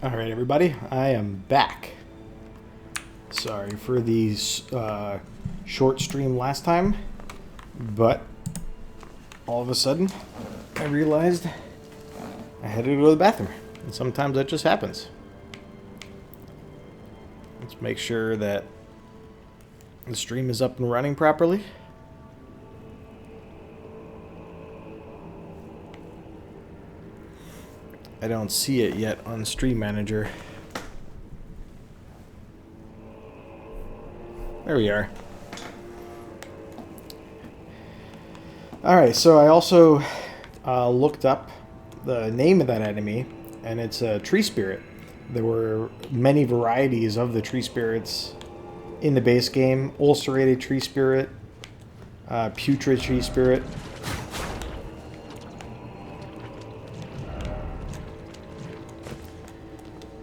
Alright, everybody, I am back. Sorry for the short stream last time, but all of a sudden I realized I had to go to the bathroom, and sometimes that just happens. Let's make sure that the stream is up and running properly. I don't see it yet on Stream Manager. There we are. Alright, so I also looked up the name of that enemy, and it's a tree spirit. There were many varieties of the tree spirits in the base game. Ulcerated tree spirit, putrid tree spirit.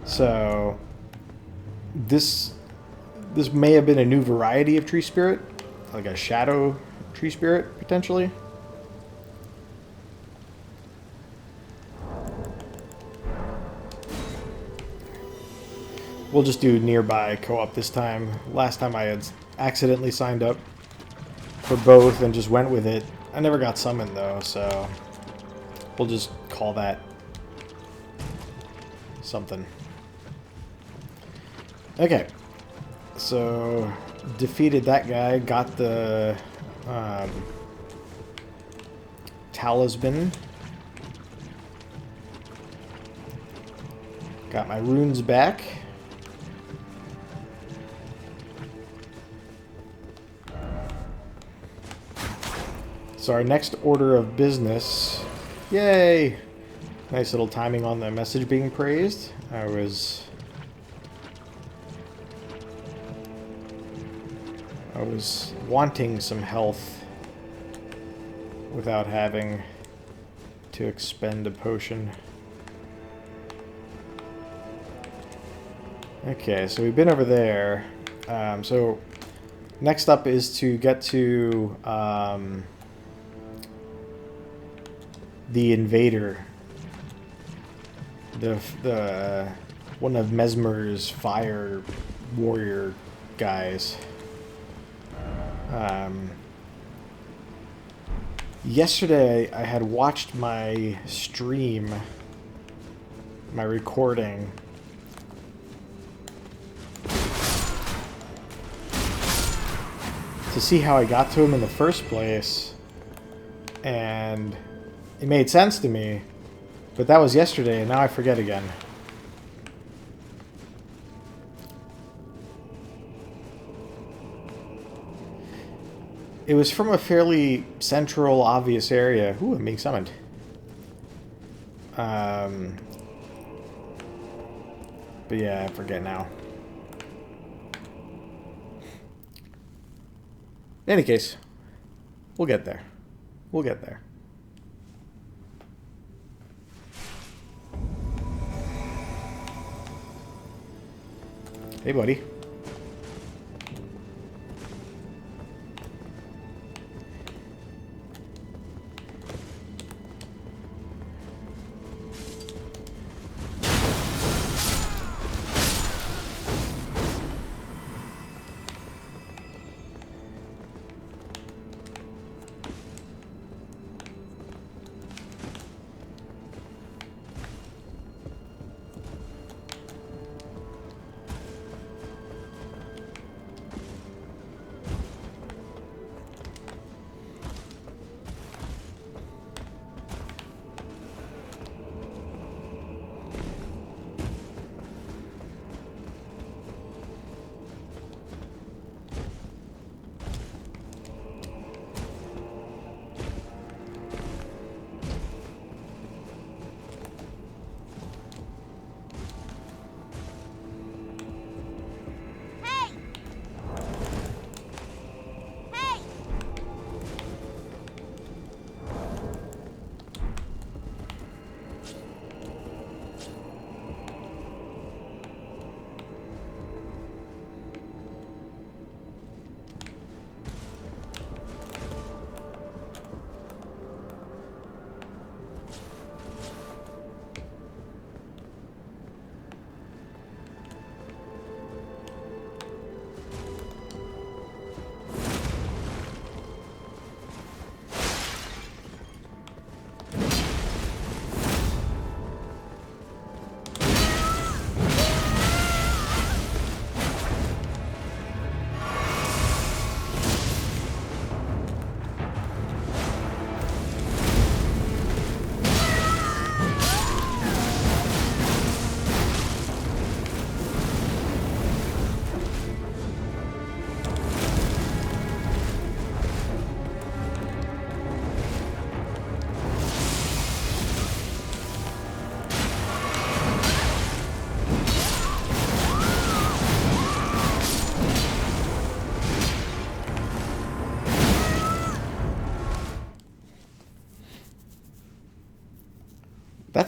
So this may have been a new variety of tree spirit, like a shadow tree spirit, potentially. We'll just do nearby co-op this time. Last time I had accidentally signed up for both and just went with it. I never got summoned though, so we'll just call that something. Okay, so defeated that guy, got the talisman, got my runes back. So our next order of business, yay! Nice little timing on the message being praised. I was wanting some health without having to expend a potion. Okay, so we've been over there. So next up is to get to the invader, the one of Mesmer's fire warrior guys. Yesterday I had watched my stream, my recording, to see how I got to him in the first place, and it made sense to me, but that was yesterday and now I forget again. It was from a fairly central, obvious area. Ooh, I'm being summoned. But yeah, I forget now. In any case, we'll get there. We'll get there. Hey, buddy.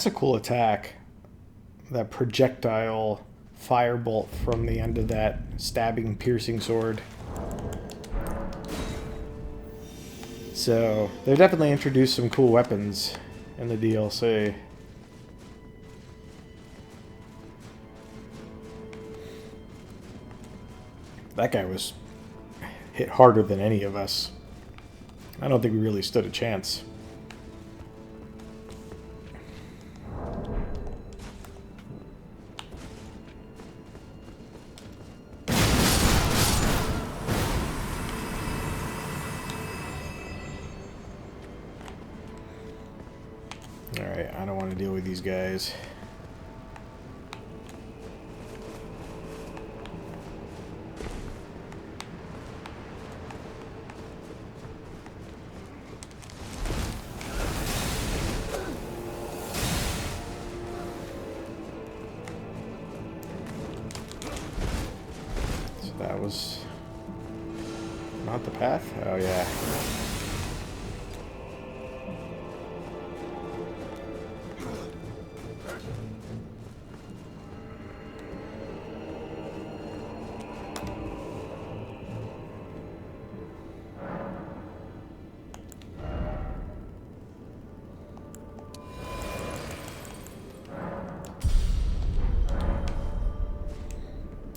That's a cool attack. That projectile firebolt from the end of that stabbing, piercing sword. So, they definitely introduced some cool weapons in the DLC. That guy was hit harder than any of us. I don't think we really stood a chance. Alright, I don't want to deal with these guys. So that was not the path? Oh yeah.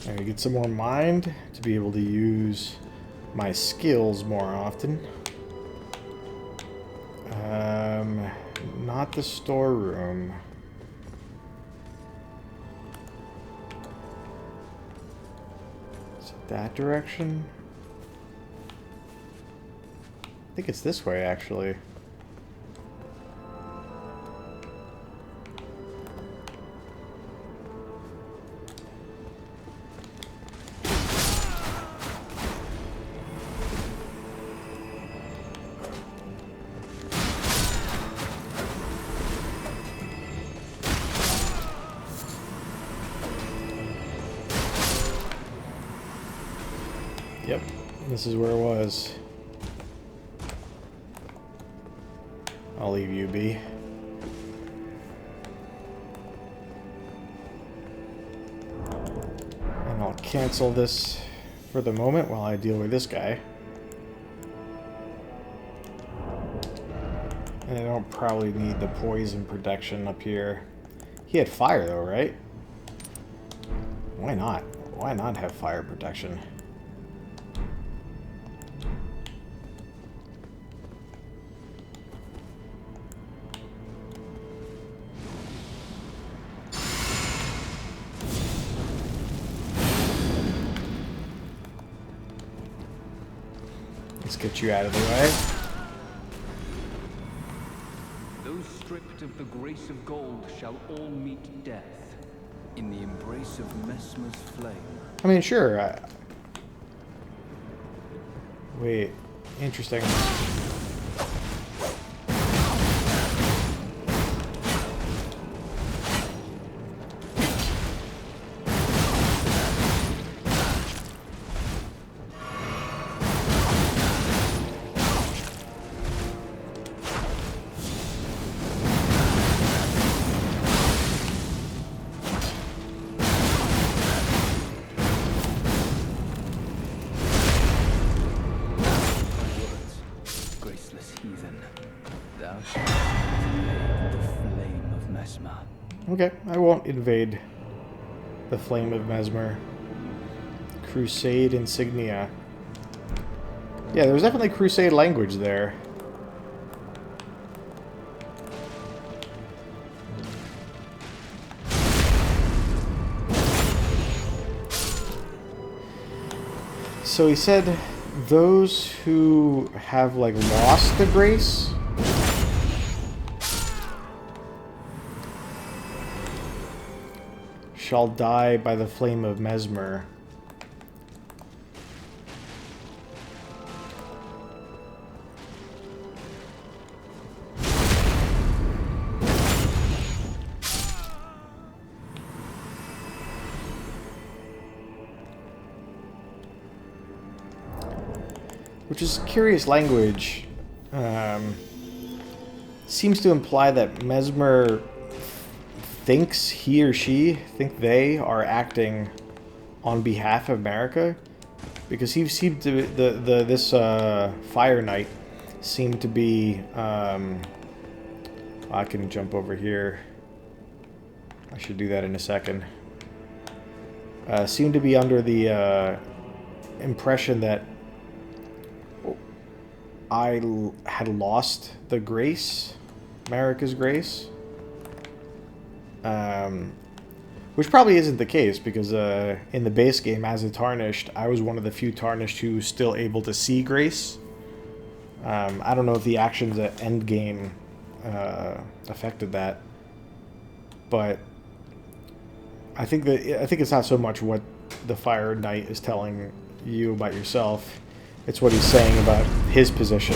I get some more mind to be able to use my skills more often. Not the storeroom. Is it that direction? I think it's this way, actually. Yep, this is where it was. I'll leave you be. And I'll cancel this for the moment while I deal with this guy. And I don't probably need the poison protection up here. He had fire though, right? Why not? Why not have fire protection? Let's get you out of the way. Those stripped of the grace of gold shall all meet death in the embrace of Mesmer's flame. I mean, sure. Wait, interesting. Okay, I won't invade the Flame of Mesmer. Crusade insignia. Yeah, there's definitely Crusade language there. So he said those who have, like, lost the grace shall die by the flame of Mesmer. Which is curious language. Seems to imply that Mesmer thinks he or she, think they are acting on behalf of America, because he seemed to this Fire Knight seemed to be. I can jump over here. I should do that in a second. Seemed to be under the impression that I had lost the grace, America's grace. Which probably isn't the case, because in the base game as a Tarnished, I was one of the few Tarnished who was still able to see grace. I don't know if the actions at endgame affected that, but I think it's not so much what the Fire Knight is telling you about yourself, it's what he's saying about his position.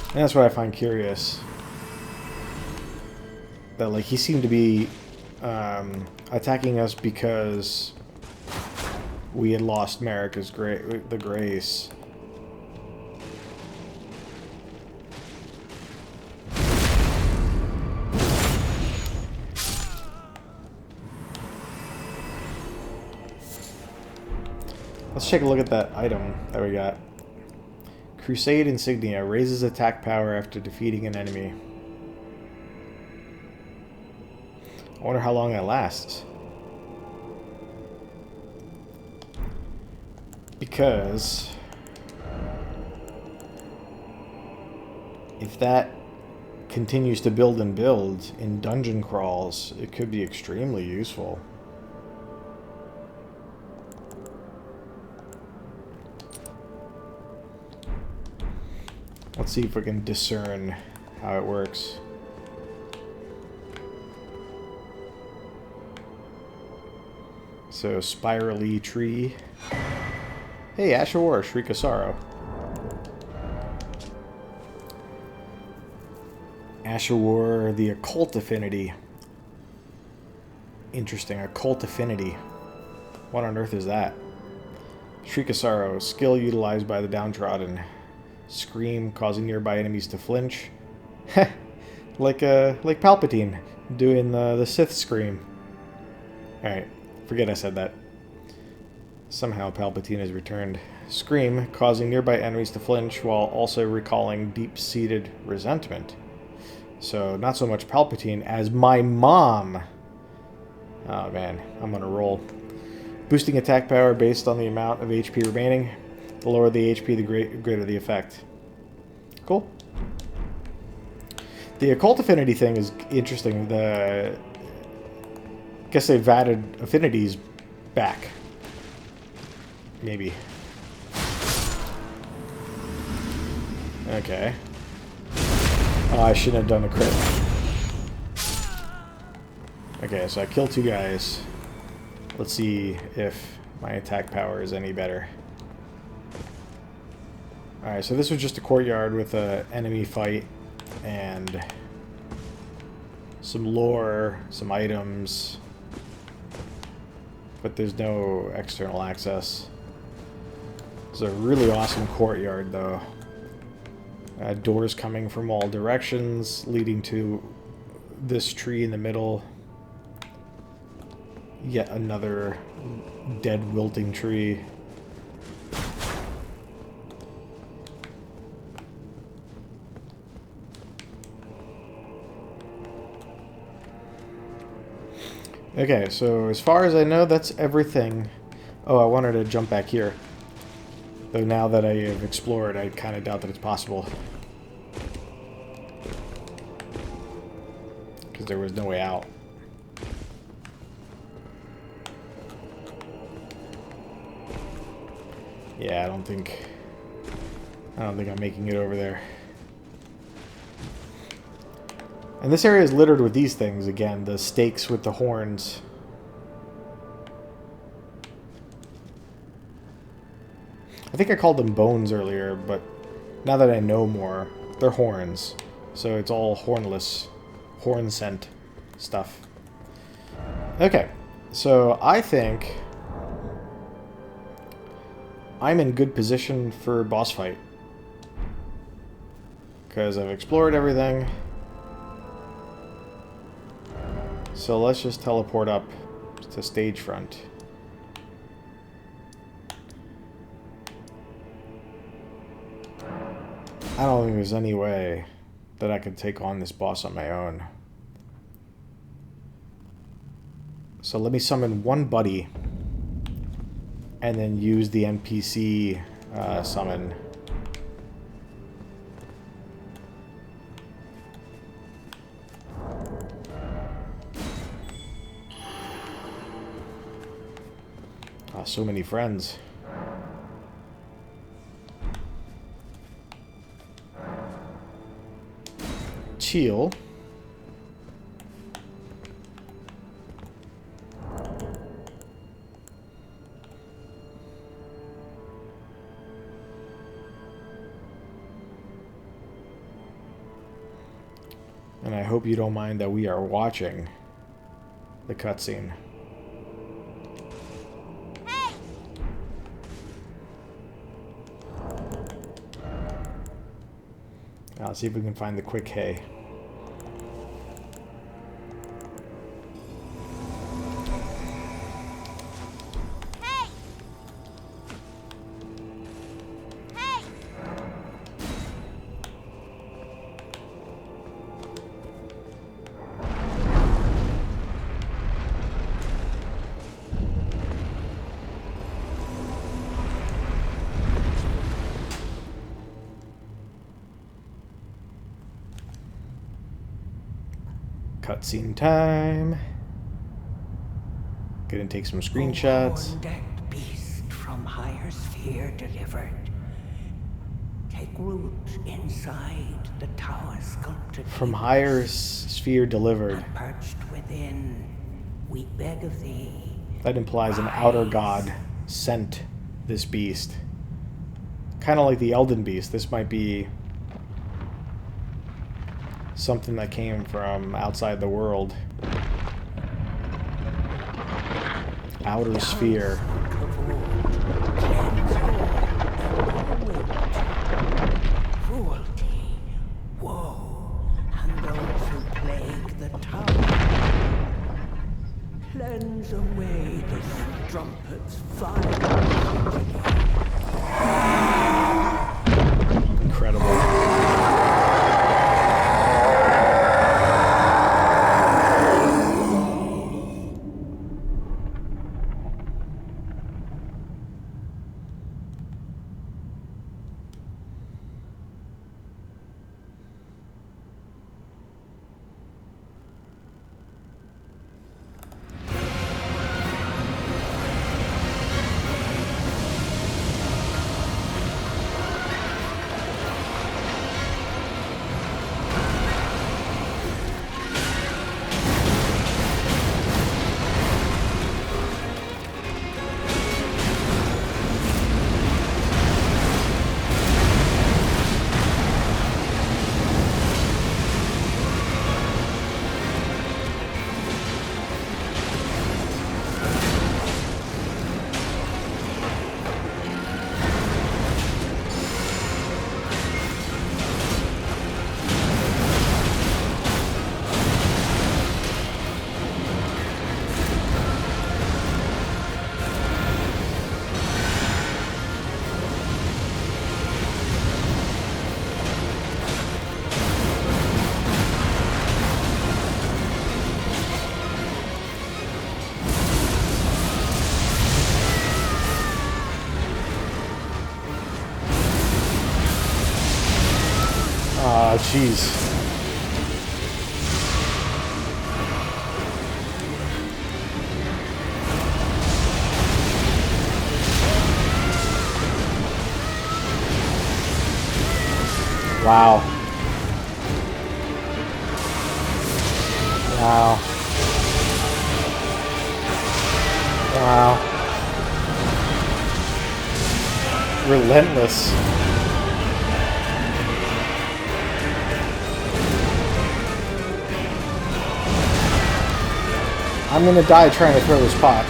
And that's what I find curious. That, like, he seemed to be attacking us because we had lost America's the grace. Let's take a look at that item that we got. Crusade Insignia raises attack power after defeating an enemy. I wonder how long that lasts. Because if that continues to build and build in dungeon crawls, it could be extremely useful. Let's see if we can discern how it works. So, spirally tree. Hey, Ash of War, Shriek of Sorrow. Ash of War, the Occult Affinity. Interesting, Occult Affinity. What on earth is that? Shriek of Sorrow, skill utilized by the downtrodden. Scream, causing nearby enemies to flinch. like Palpatine doing the Sith scream. Alright, forget I said that. Somehow Palpatine has returned. Scream, causing nearby enemies to flinch while also recalling deep-seated resentment. So, not so much Palpatine as my mom. Oh man, I'm on a roll. Boosting attack power based on the amount of HP remaining. The lower the HP, the greater the effect. Cool. The Occult Affinity thing is interesting. I guess they've added affinities back. Maybe. Okay. Oh, I shouldn't have done a crit. Okay, so I killed two guys. Let's see if my attack power is any better. Alright, so this was just a courtyard with an enemy fight and some lore, some items, but there's no external access. It's a really awesome courtyard, though. Doors coming from all directions, leading to this tree in the middle. Yet another dead, wilting tree. Okay, so as far as I know, that's everything. Oh, I wanted to jump back here. Though now that I have explored, I kind of doubt that it's possible. Because there was no way out. Yeah, I don't think I'm making it over there. And this area is littered with these things again, the stakes with the horns. I think I called them bones earlier, but now that I know more, they're horns. So it's all hornless, horn scent stuff. Okay, so I think I'm in good position for boss fight. Because I've explored everything. So let's just teleport up to stage front. I don't think there's any way that I could take on this boss on my own. So let me summon one buddy and then use the NPC summon. Oh, so many friends. Chill. And I hope you don't mind that we are watching the cutscene. Hey! Now, let's see if we can find the quick hay. Hey! Hey! Cutscene time. Gonna take some screenshots. Horn-decked beast from higher sphere delivered. Take root inside the tower sculpted. From higher sphere delivered. And perched within, we beg of thee. That implies an outer god sent this beast. Kind of like the Elden Beast. This might be something that came from outside the world. Outer sphere. Cruelty, woe, and those who plague the tower. Cleanse away this trumpet's fire. Incredible. Ah, jeez. Wow. Wow. Wow. Relentless. I'm gonna die trying to throw this pot.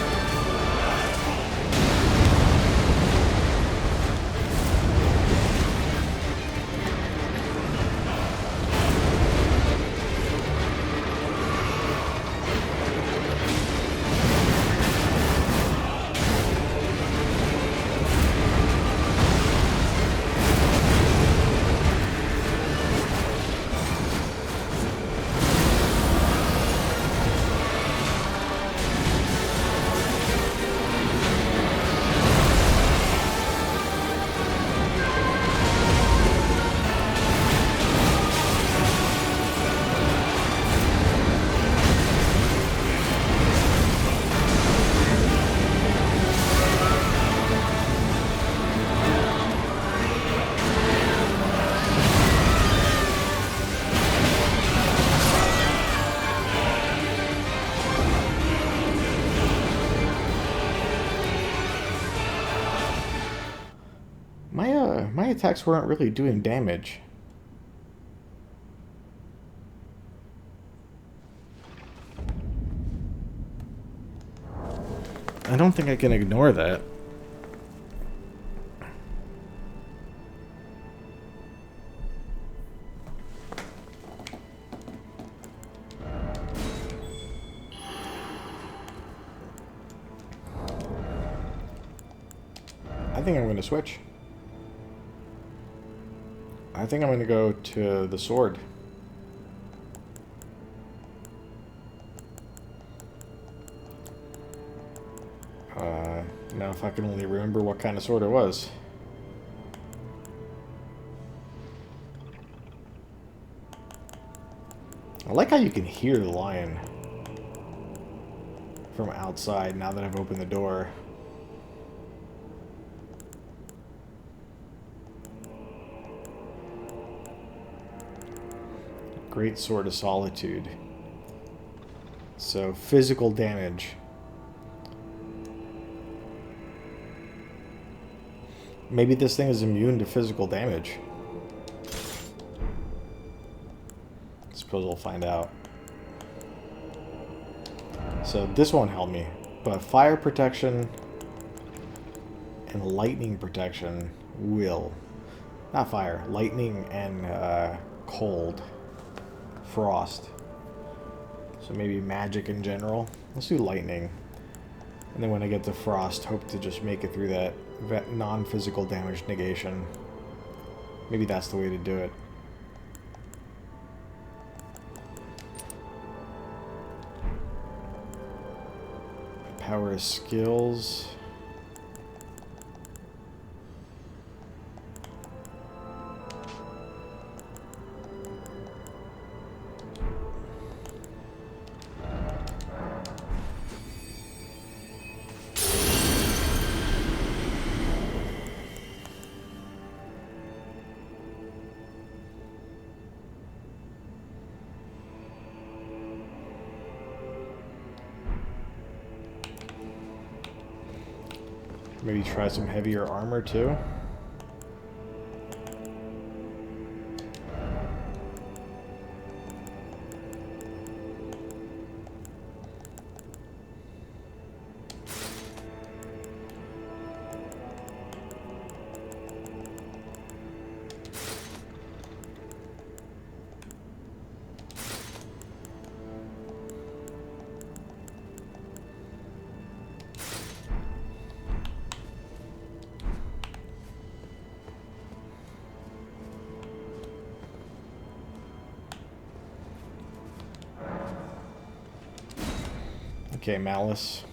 My attacks weren't really doing damage. I don't think I can ignore that. I think I'm going to switch. I think I'm going to go to the sword. Now if I can only remember what kind of sword it was. I like how you can hear the lion from outside now that I've opened the door. Great Sword of Solitude. So, physical damage. Maybe this thing is immune to physical damage. Suppose we'll find out. So this won't help me, but fire protection and lightning protection will. Not fire, lightning and cold. Frost. So maybe magic in general. Let's do lightning. And then when I get to frost, hope to just make it through that non-physical damage negation. Maybe that's the way to do it. Power of skills. Maybe try some heavier armor too. Okay, Malice.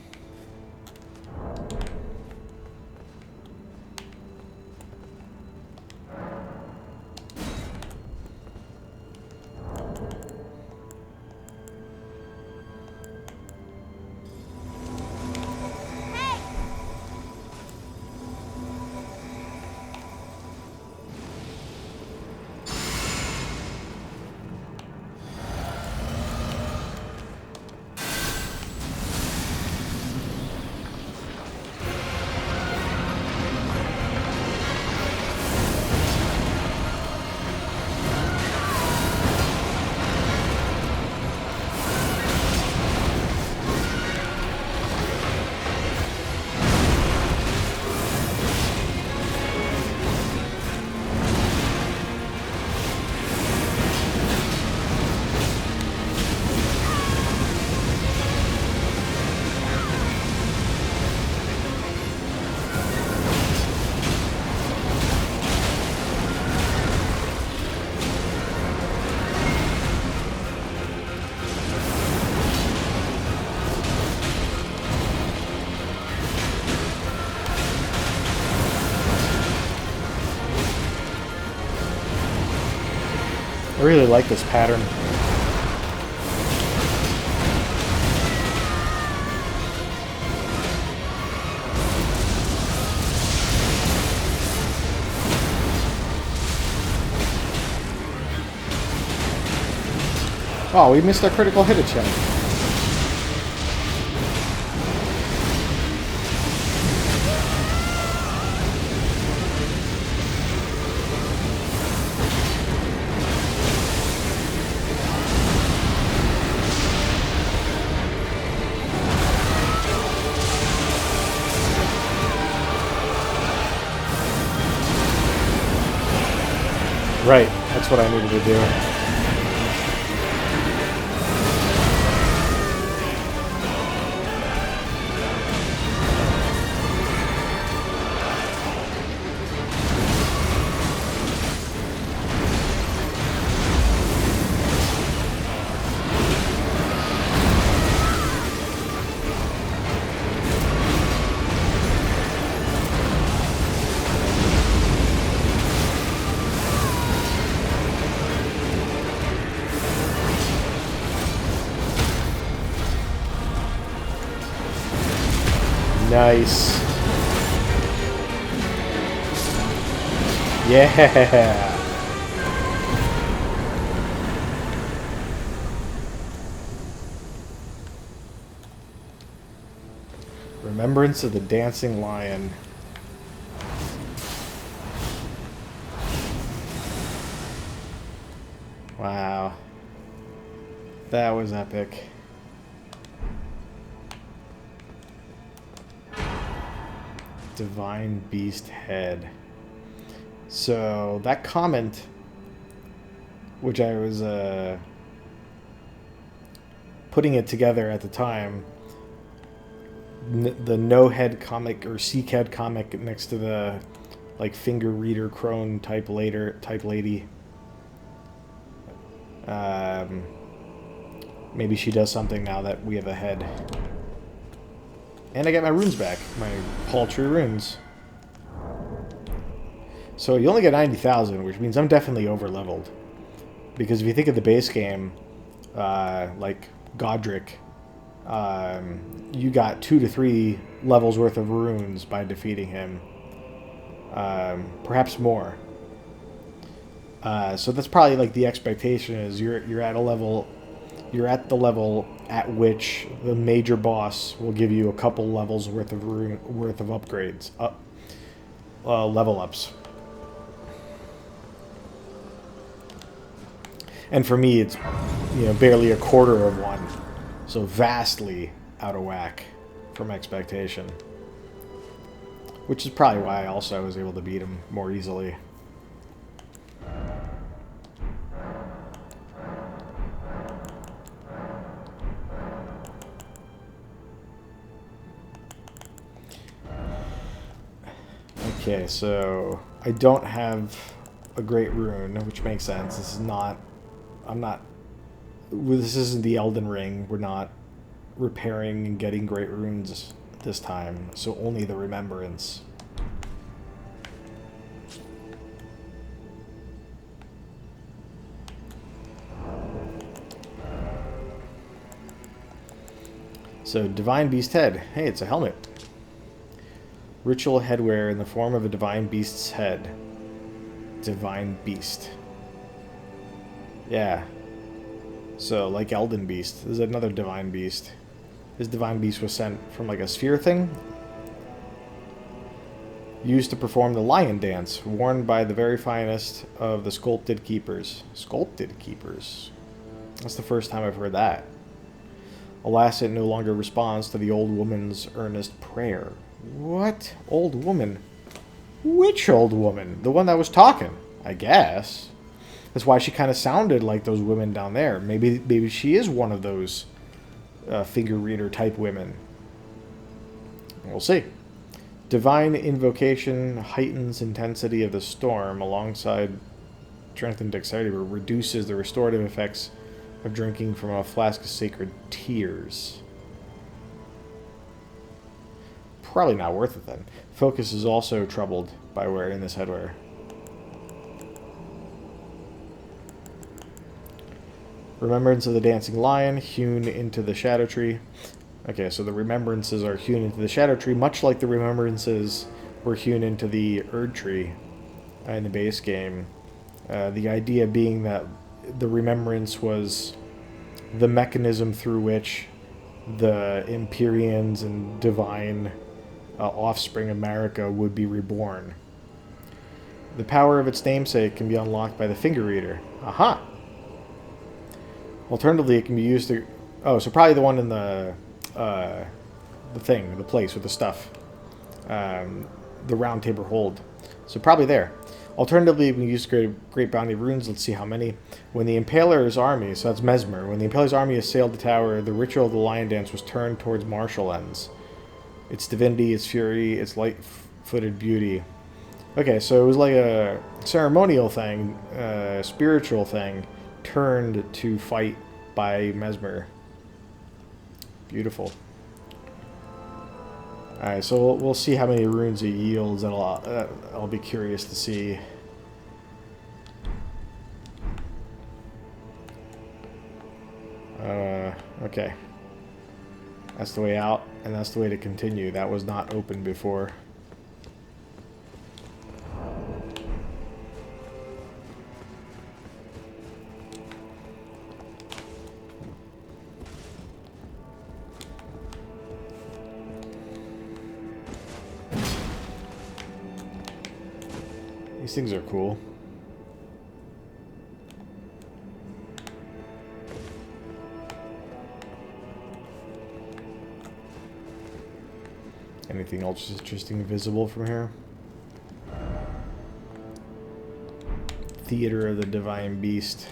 I really like this pattern. Oh, we missed our critical hit attempt. Right, that's what I needed to do. Nice. Yeah. Remembrance of the Dancing Lion. Wow. That was epic. Divine Beast Head. So that comment, which I was putting it together at the time, the no head comic or seek head comic next to the like finger reader crone type lady. Maybe she does something now that we have a head. And I get my runes back. My paltry runes. So you only get 90,000, which means I'm definitely over-leveled. Because if you think of the base game, like Godric, you got 2 to 3 levels worth of runes by defeating him. Perhaps more. So that's probably like the expectation is you're at a level... You're at the level at which the major boss will give you a couple levels worth of upgrades, level ups. And for me, it's barely a quarter of one, so vastly out of whack from expectation. Which is probably why I also was able to beat him more easily. Okay, so I don't have a great rune, which makes sense. This isn't the Elden Ring. We're not repairing and getting great runes this time, so only the Remembrance. So, Divine Beast Head. Hey, it's a helmet. Ritual headwear in the form of a divine beast's head. Divine Beast. Yeah. So, like Elden Beast, this is another Divine Beast. This Divine Beast was sent from like a sphere thing. Used to perform the lion dance, worn by the very finest of the sculpted keepers. Sculpted keepers? That's the first time I've heard that. Alas, it no longer responds to the old woman's earnest prayer. What? Old woman? Which old woman? The one that was talking, I guess. That's why she kind of sounded like those women down there. Maybe she is one of those finger reader type women. We'll see. Divine Invocation heightens intensity of the storm alongside strength and dexterity, but reduces the restorative effects of drinking from a flask of sacred tears. Probably not worth it then. Focus is also troubled by wearing this headwear. Remembrance of the Dancing Lion, hewn into the Shadow Tree. Okay, so the remembrances are hewn into the Shadow Tree, much like the remembrances were hewn into the Erd Tree in the base game. The idea being that the remembrance was the mechanism through which the Empyreans and divine offspring of Marika would be reborn. The power of its namesake can be unlocked by the finger reader. Aha! Alternatively, it can be used to... Oh, so probably the one in the place with the stuff. The round table hold. So probably there. Alternatively, we can use great bounty of runes. Let's see how many. When the Impaler's army, so that's Mesmer, when the Impaler's army assailed the tower, the ritual of the lion dance was turned towards martial ends. Its divinity, its fury, its light-footed beauty. Okay, so it was like a ceremonial thing, spiritual thing, turned to fight by Mesmer. Beautiful. Alright, so we'll see how many runes it yields, and I'll be curious to see. Okay. That's the way out, and that's the way to continue. That was not open before. These things are cool. Anything else interesting visible from here? Theater of the Divine Beast.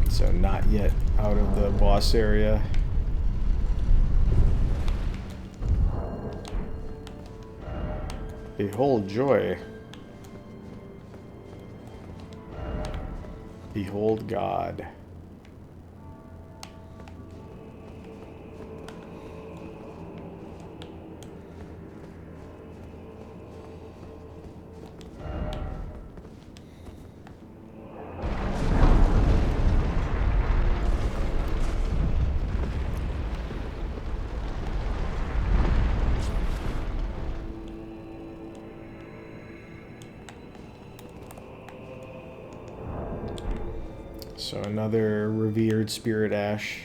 So not yet out of the boss area. Behold joy. Behold God. So another revered spirit ash.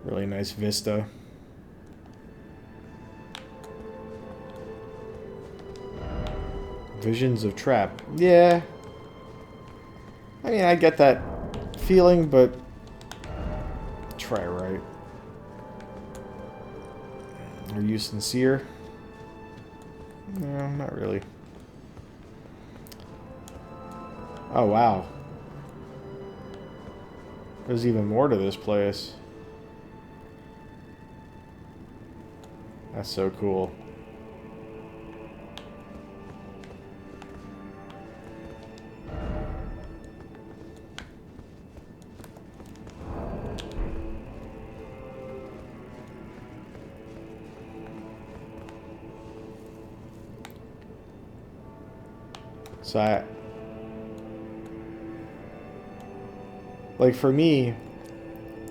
Really nice vista. Visions of Trap. Yeah. I mean, I get that feeling, but try right. Are you sincere? No, not really. Oh, wow. There's even more to this place. That's so cool. So like for me,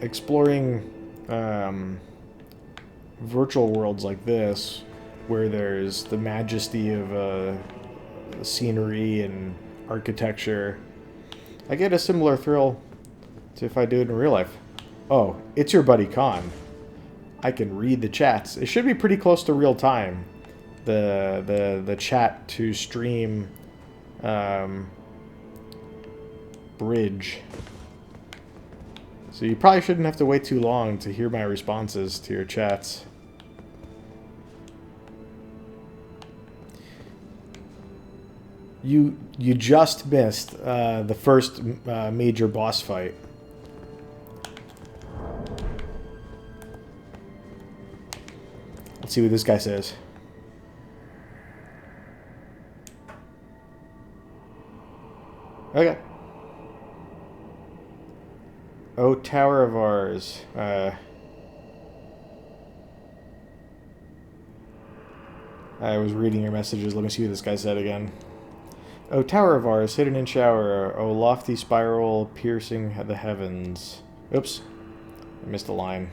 exploring virtual worlds like this, where there's the majesty of the scenery and architecture, I get a similar thrill to if I do it in real life. Oh, it's your buddy Khan. I can read the chats. It should be pretty close to real time. The chat to stream bridge. So you probably shouldn't have to wait too long to hear my responses to your chats. You just missed the first major boss fight. Let's see what this guy says. Okay. Oh, Tower of Ours. I was reading your messages. Let me see what this guy said again. Oh, Tower of Ours, hidden in shower. Oh, lofty spiral piercing the heavens. Oops. I missed a line.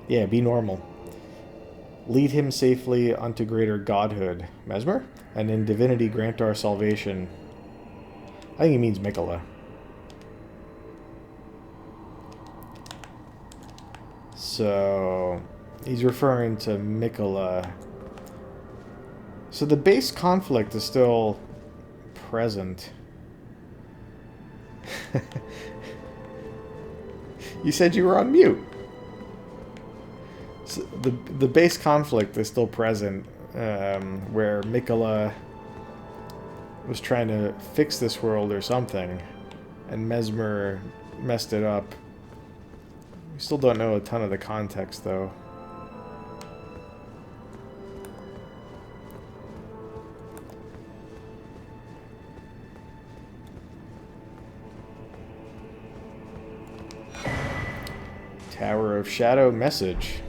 Yeah, be normal. Lead him safely unto greater godhood. Mesmer? And in divinity grant our salvation. I think he means Mikola. So, he's referring to Mikola. So the base conflict is still present. You said you were on mute. So the base conflict is still present, where Mikola was trying to fix this world or something, and Mesmer messed it up. We still don't know a ton of the context, though. Tower of Shadow message.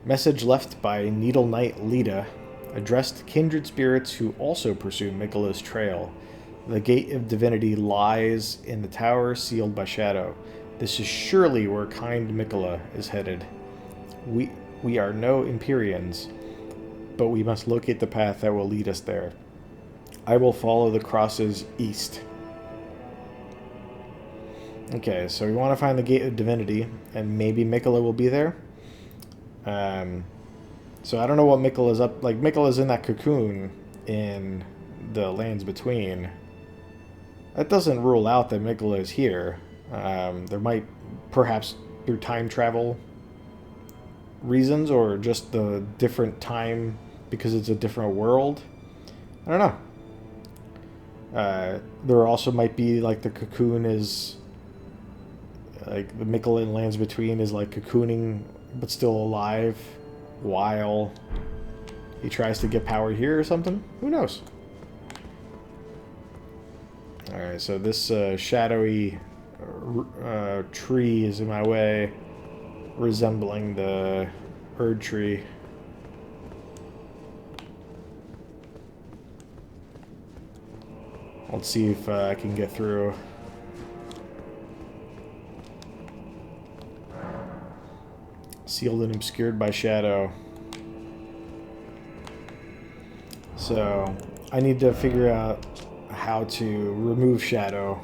Message left by Needle Knight Lita, addressed to kindred spirits who also pursue Mikola's trail. The gate of divinity lies in the tower sealed by shadow. This is surely where kind Mikola is headed. We are no Empyreans, but we must locate the path that will lead us there. I will follow the crosses east. Okay, so we want to find the Gate of Divinity, and maybe Mikola will be there. So I don't know what Mikola's up... Like, Mikola's in that cocoon in the Lands Between. That doesn't rule out that Mikola is here. There might, perhaps through time travel reasons, or just the different time because it's a different world. I don't know. There also might be, like, the cocoon is... Like, the Mikola in Lands Between is, like, cocooning, but still alive, while he tries to get power here or something? Who knows? Alright, so this shadowy tree is in my way, resembling the Erd tree. Let's see if I can get through. Sealed and obscured by shadow. So, I need to figure out how to remove shadow.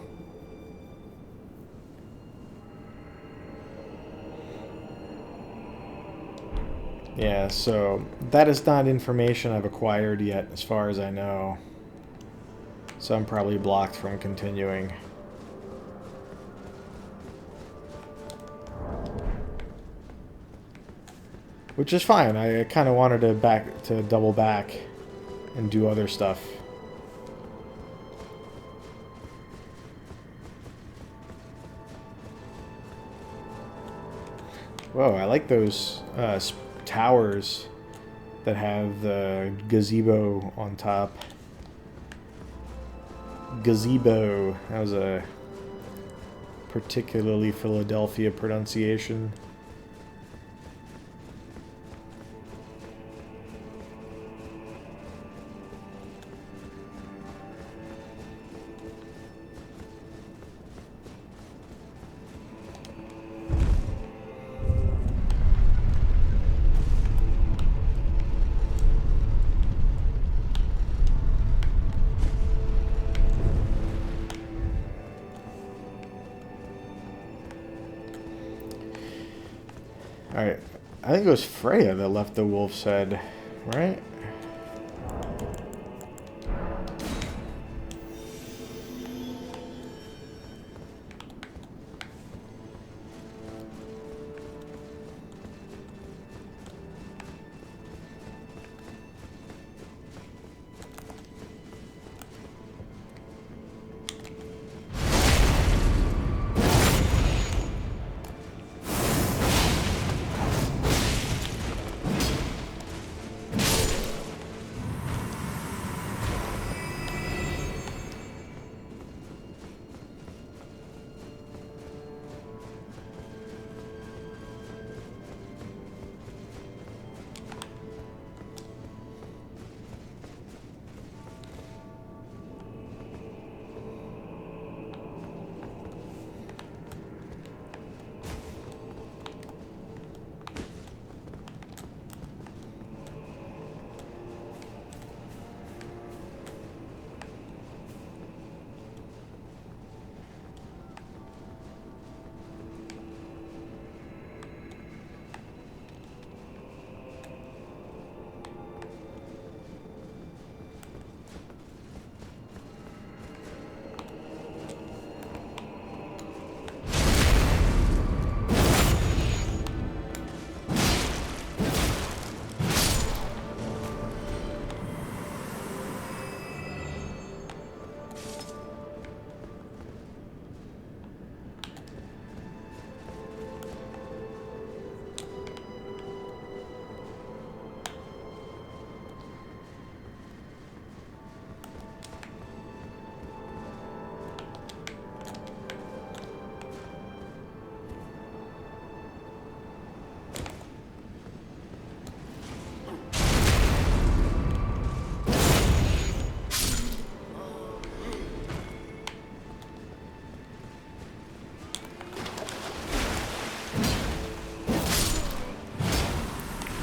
Yeah, so that is not information I've acquired yet, as far as I know. So I'm probably blocked from continuing. Which is fine. I kind of wanted to double back and do other stuff. Whoa, I like those towers that have the gazebo on top. Gazebo. That was a particularly Philadelphia pronunciation. Alright, I think it was Freya that left the wolf's head, right?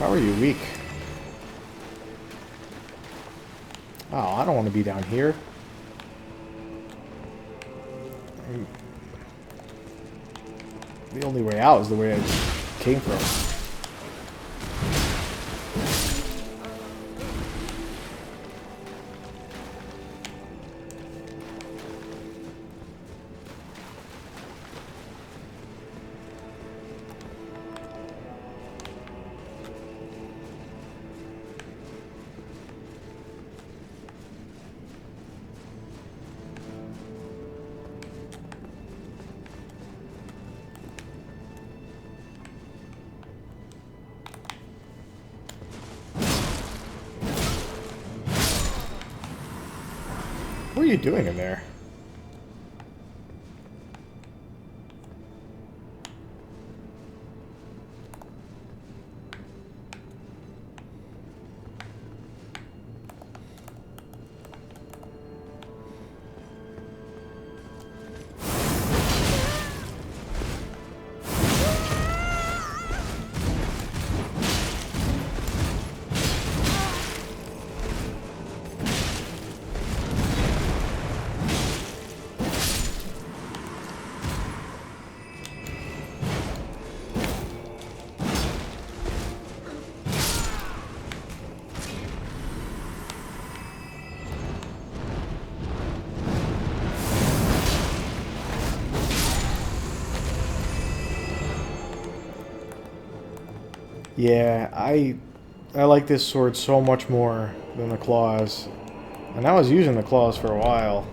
How are you weak? Oh, I don't want to be down here. The only way out is the way I came from. What are you doing in there? Yeah, I like this sword so much more than the claws. And I was using the claws for a while.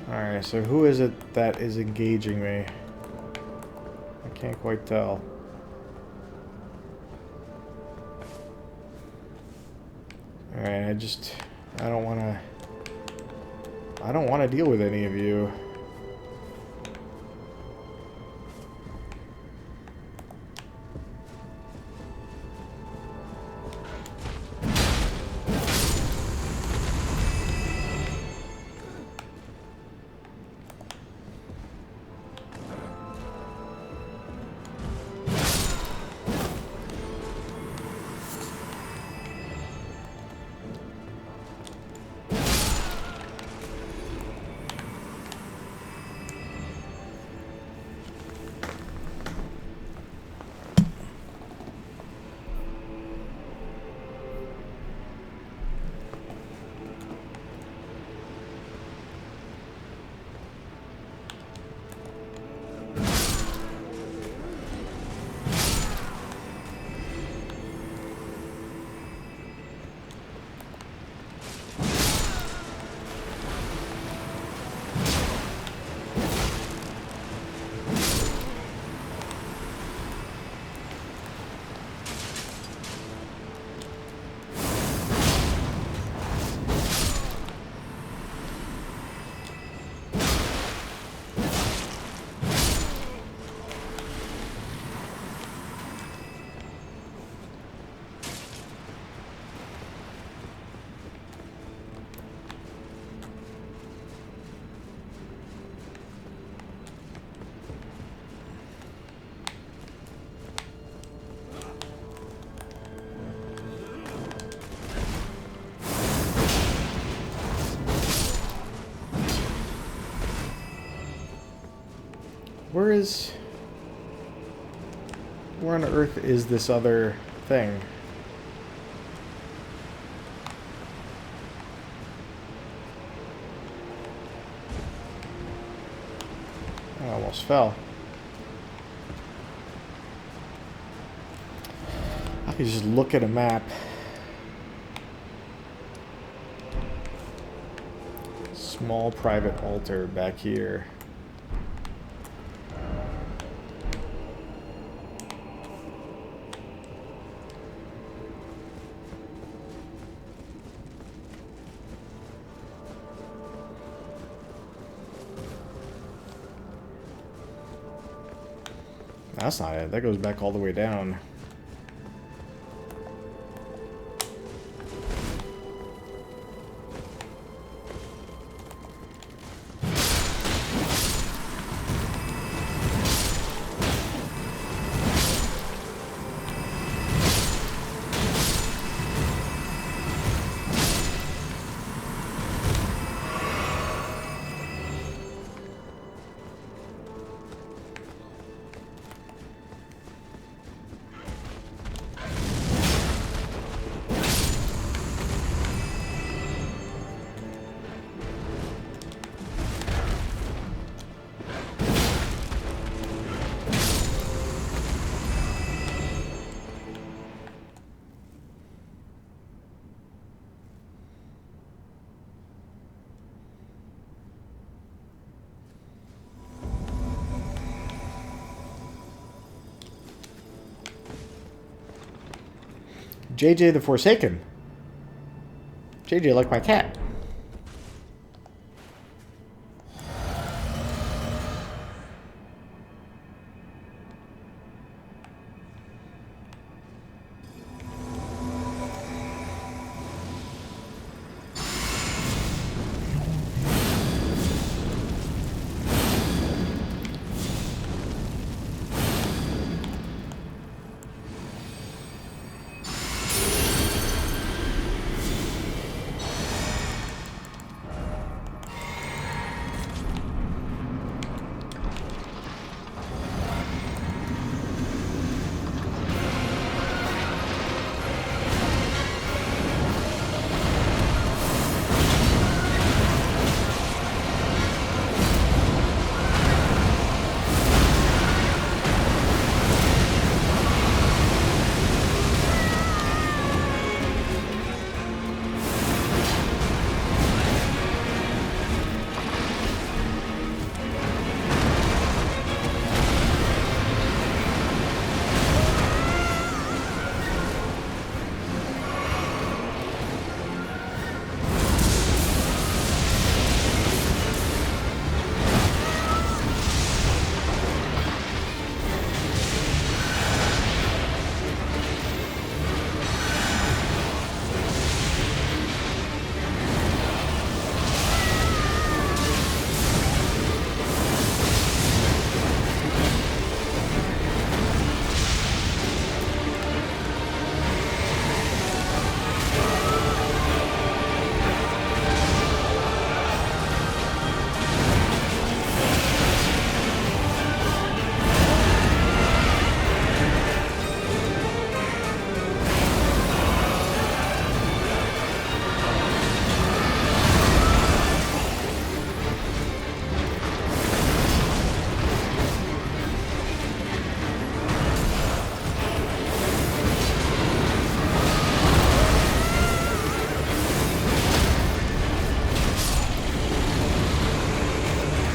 Alright, so who is it that is engaging me? I can't quite tell. Alright, I don't want to deal with any of you. Where on earth is this other thing? I almost fell. I could just look at a map. Small private altar back here. That's not it. That goes back all the way down. JJ the Forsaken. JJ like my cat.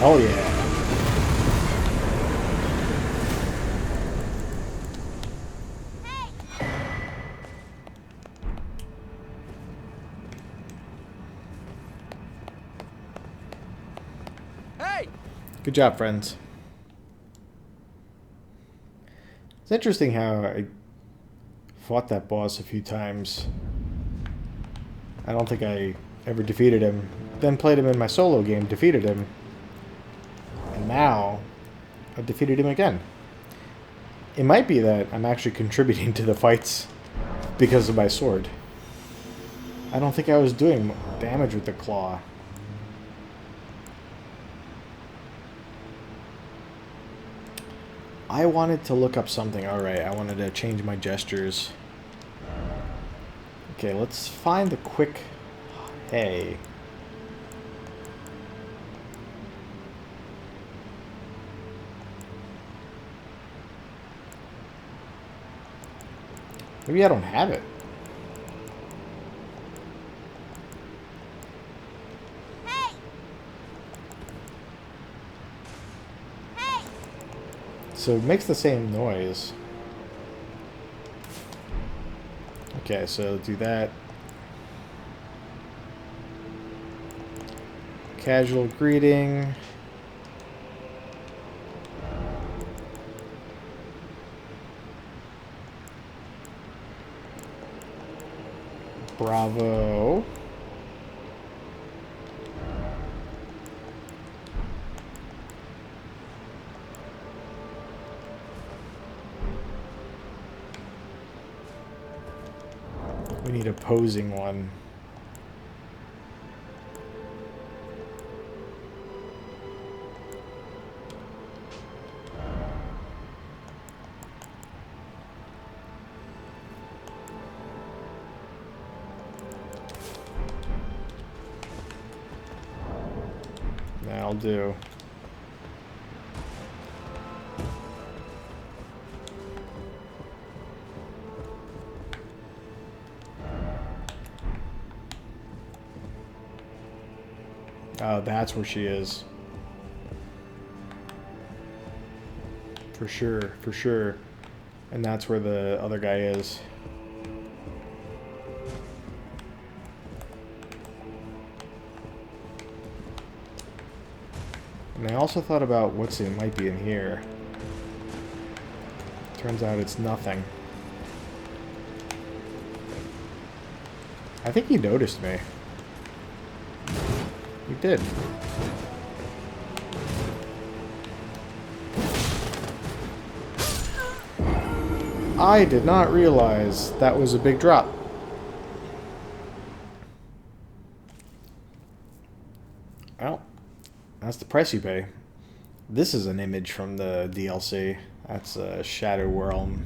Oh yeah. Hey! Good job, friends. It's interesting how I fought that boss a few times. I don't think I ever defeated him. Then played him in my solo game, defeated him. And now, I've defeated him again. It might be that I'm actually contributing to the fights because of my sword. I don't think I was doing damage with the claw. I wanted to look up something. Alright, I wanted to change my gestures. Okay, let's find the quick hay. Maybe I don't have it. Hey! Hey! So it makes the same noise. Okay, so do that. Casual greeting. Bravo. We need a posing one. That'll do. Oh, that's where she is. For sure, for sure. And that's where the other guy is. And I also thought about what's it might be in here. Turns out it's nothing. I think he noticed me. He did. I did not realize that was a big drop. Well, that's the price you pay. This is an image from the DLC. That's a Shadow Realm.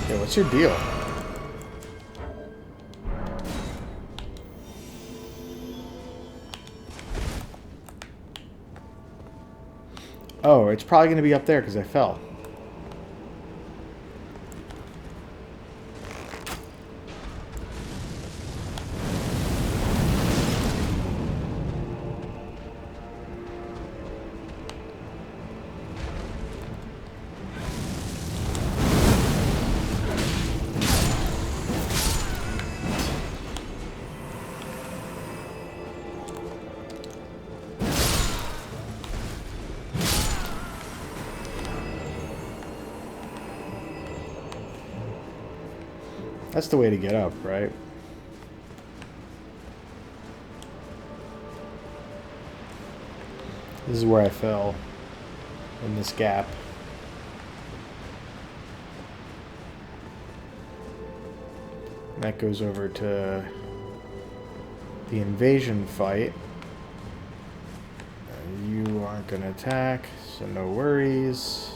Yeah, what's your deal? Oh, it's probably going to be up there because I fell. That's the way to get up, right? This is where I fell. In this gap. And that goes over to the invasion fight. You aren't going to attack, so no worries.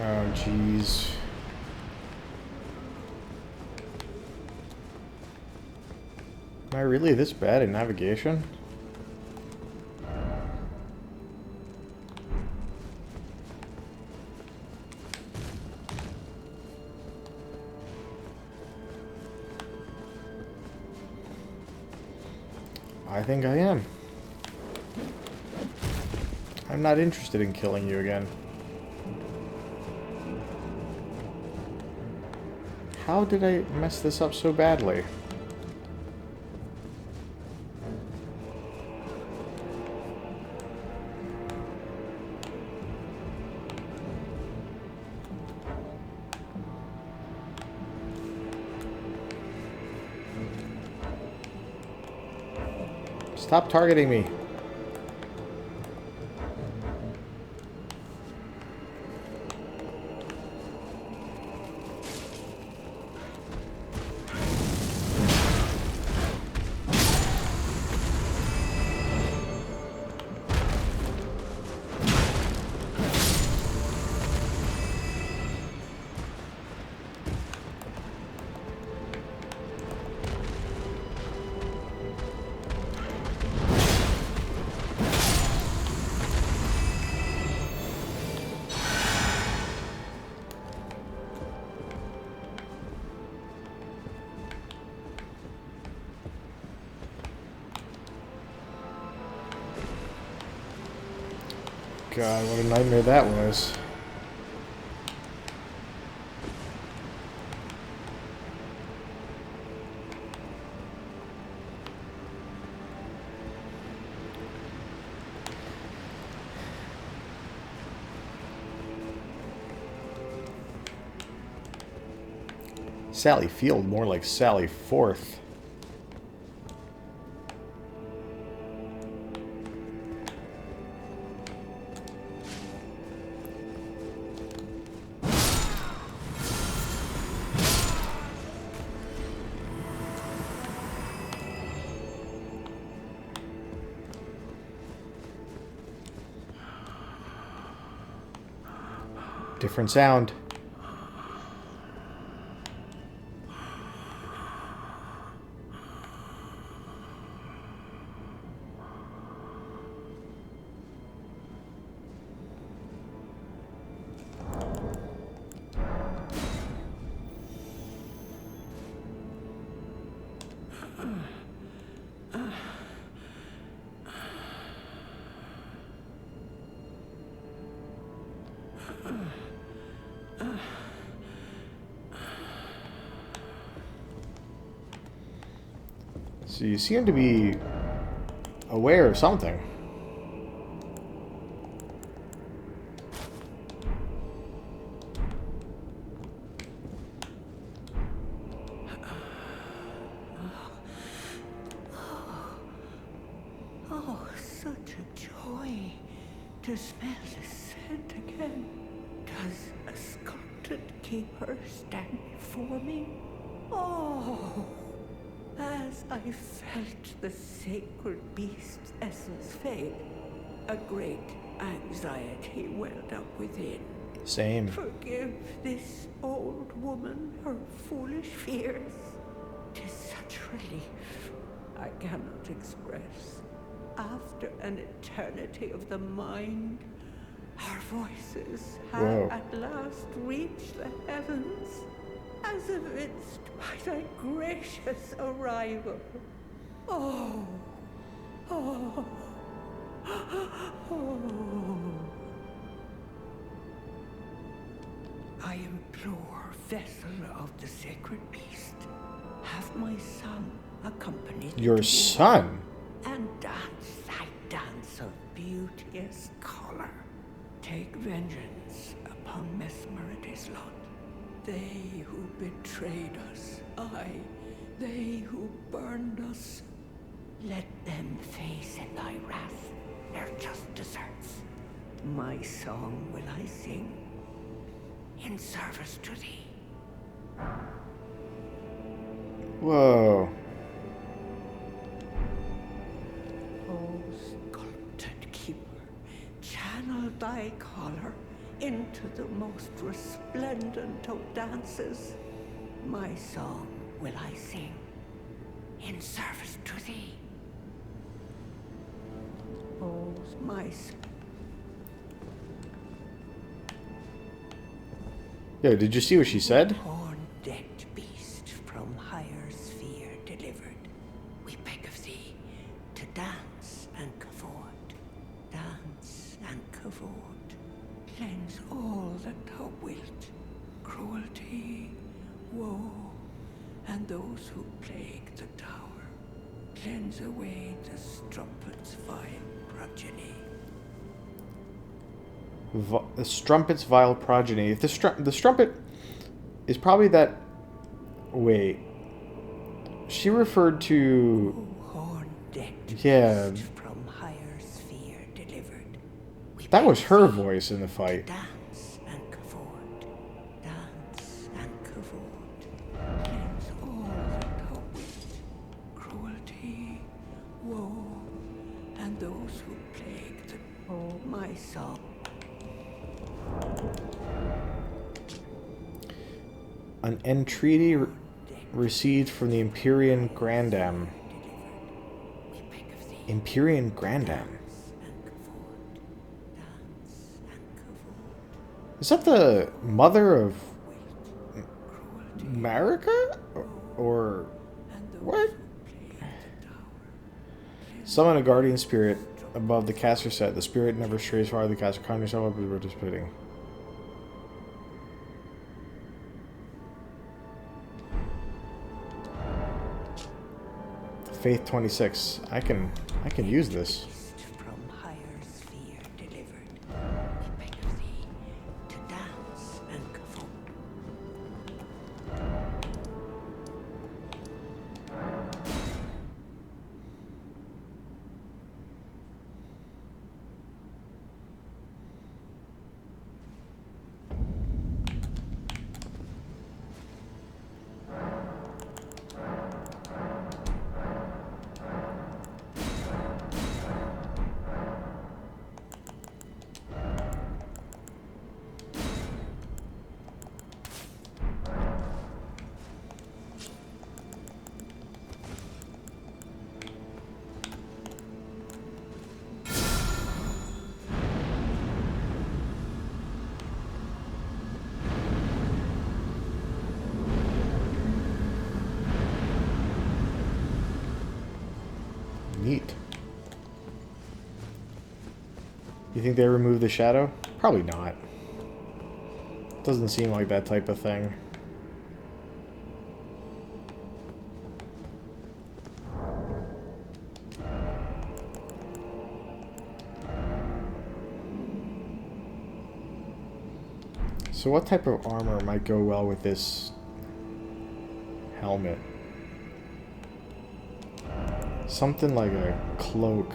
Oh, jeez. Am I really this bad at navigation? I think I am. I'm not interested in killing you again. How did I mess this up so badly? Stop targeting me. God, what a nightmare that was. Sally Field, more like Sally Forth. Different sound. So you seem to be aware of something. Oh, such a joy to smell the scent again. Does a sculpted keeper stand before me? Oh, as I felt the sacred beast's essence fade, a great anxiety welled up within. Same. Forgive this old woman her foolish fears. 'Tis such relief I cannot express. After an eternity of the mind, our voices have Whoa. at last reached the heavens, as evinced by thy gracious arrival. Oh, oh, oh. I implore, vessel of the sacred beast, have my son accompany thee Your to war, son? and dance thy dance of beauteous color. Take vengeance upon Mesmerity's lot. They who betrayed us, aye, they who burned us. Let them face in thy wrath their just deserts. My song will I sing in service to thee. Whoa. O sculpted keeper, channel thy color into the most resplendent of dances. My song will I sing in service to thee. Oh, my Yo, did you see what she said? horn-decked beast from higher sphere delivered, we beg of thee to dance and cavort, dance and cavort. Cleanse all that thou wilt, cruelty, woe, and those who plague the tower. Cleanse away the strumpet's vile progeny. The strumpet's vile progeny. If the strumpet is probably that. Wait. She referred to. Horn-decked Yeah. beast from higher sphere delivered. We That beg was of her thee voice in the fight. dance and cavort, dance and cavort. Cleanse all that thou wilt, cruelty, woe, and those who plague the. Oh, my song. An entreaty received from the Empyrean Grandam. We beg of thee. Empyrean Grandam. Dance and cavort, dance and cavort. Is that the mother of Cruelty, Marika? Or and those what? who plague the tower. Summon a guardian spirit above the caster set. The spirit never strays far. The caster calm yourself up as participating. Faith 26. I can use this. From higher sphere delivered. It beckons thee to dance and cavort. Neat. You think they removed the shadow? Probably not. Doesn't seem like that type of thing. So what type of armor might go well with this helmet? Something like a cloak.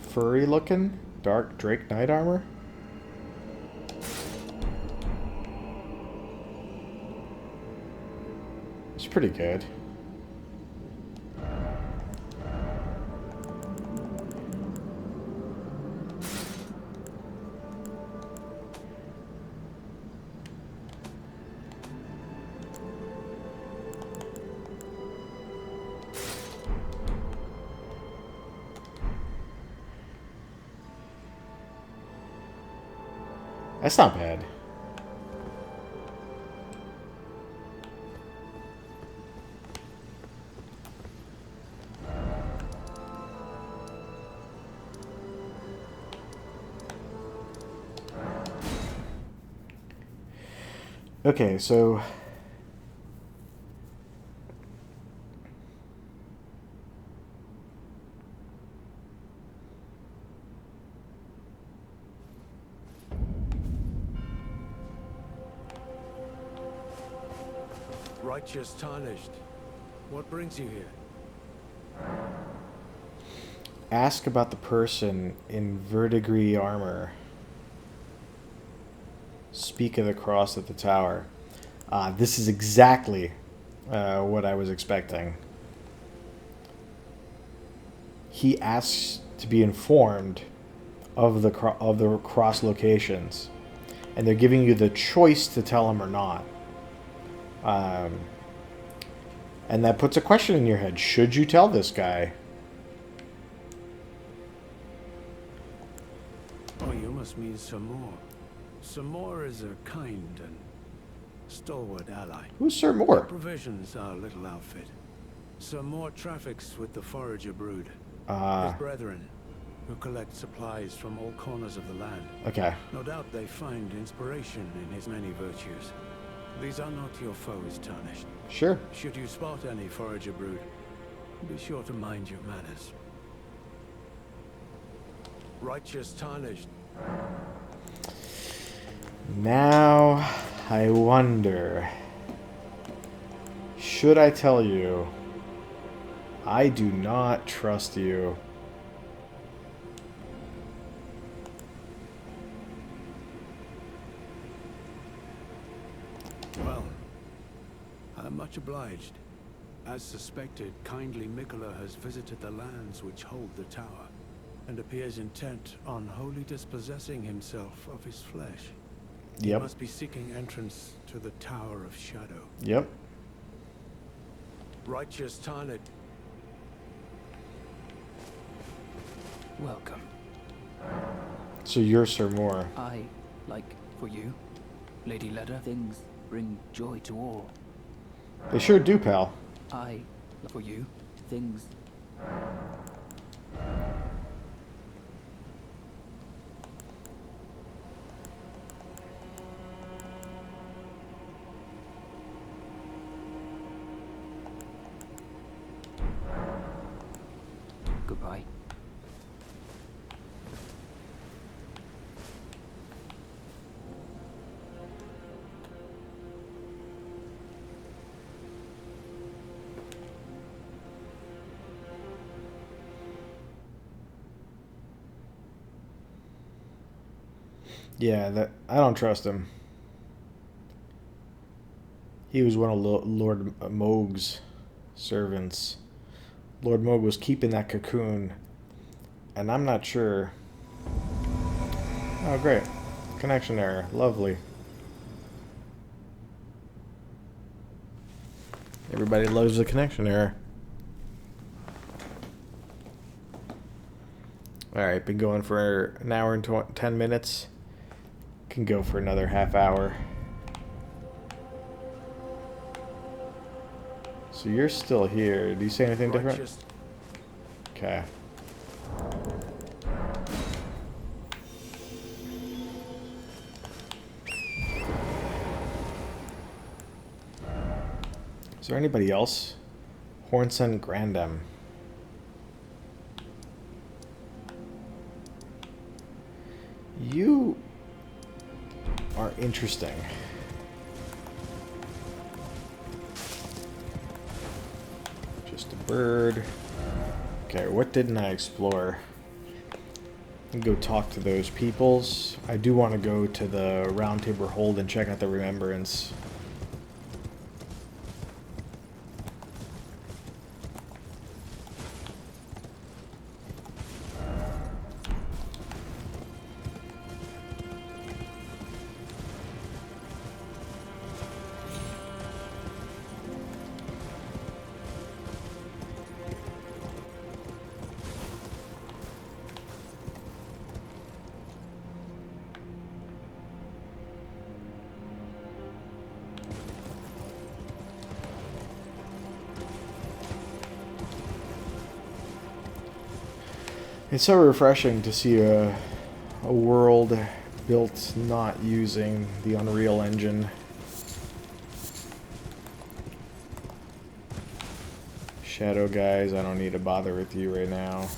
Furry looking? Dark Drake Knight armor? It's pretty good. That's not bad. Okay, so Righteous tarnished. What brings you here? ask about the person in verdigris armor. Speak of the cross at the tower. This is exactly what I was expecting. He asks to be informed of the cross locations, and they're giving you the choice to tell him or not. And that puts a question in your head. Should you tell this guy? Oh, you must mean Samor. Samor is a kind and stalwart ally. Who's Sir Moore? Provisions our little outfit. Samor traffics with the forager brood. His brethren, who collect supplies from all corners of the land. Okay. No doubt they find inspiration in his many virtues. These are not your foes, Tarnished. Sure. Should you spot any forager brood, be sure to mind your manners. Righteous Tarnished. Now, I wonder, should I tell you, I do not trust you. Well, I'm much obliged. As suspected, kindly Mikola has visited the lands which hold the tower, and appears intent on wholly dispossessing himself of his flesh. He Yep. must be seeking entrance to the Tower of Shadow. Yep. Righteous Tarnet. Welcome. So you're Sir Moore. I, like for you, Lady Leda, things bring joy to all. They sure do, pal. I, for you, things... Goodbye. Yeah, that I don't trust him. He was one of Lord Moog's servants. Lord Moog was keeping that cocoon, and I'm not sure. Oh, great. Connection error. Lovely. Everybody loves a connection error. Alright, been going for an hour and 10 minutes. Can go for another half hour. So you're still here. Do you say anything different? Okay. Is there anybody else? Hornson Grandam. You are interesting. Just a bird. Okay, what didn't I explore? Go talk to those peoples. I do want to go to the Round Table Hold and check out the Remembrance. It's so refreshing to see a world built not using the Unreal Engine. Shadow guys, I don't need to bother with you right now.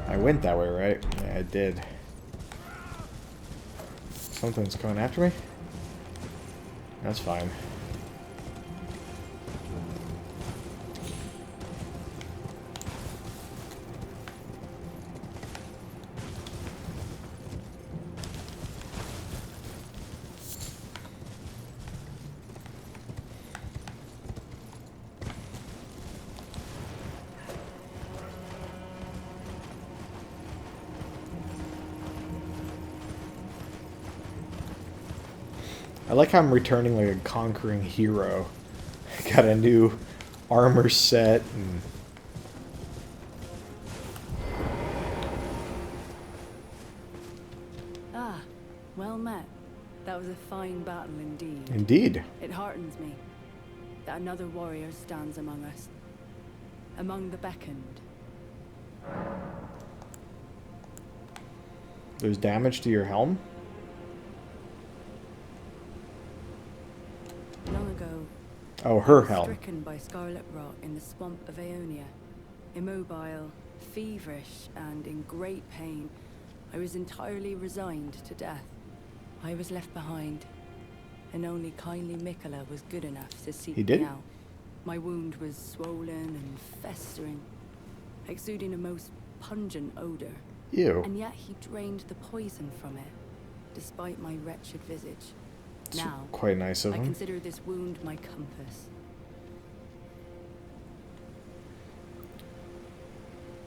I went that way, right? Yeah, I did. Something's coming after me? That's fine. I like how I'm returning like a conquering hero. Got a new armor set and Ah, well met. That was a fine battle indeed. indeed. It heartens me that another warrior stands among us, among the beckoned. There's damage to your helm? Long ago, Oh, her I was helm. stricken by scarlet rot in the swamp of Aeonia. Immobile, feverish, and in great pain, I was entirely resigned to death. I was left behind, and only kindly Mikola was good enough to seek He did? me out. My wound was swollen and festering, exuding a most pungent odor. Ew. And yet he drained the poison from it, despite my wretched visage. It's Now, quite nice of I him. consider this wound my compass.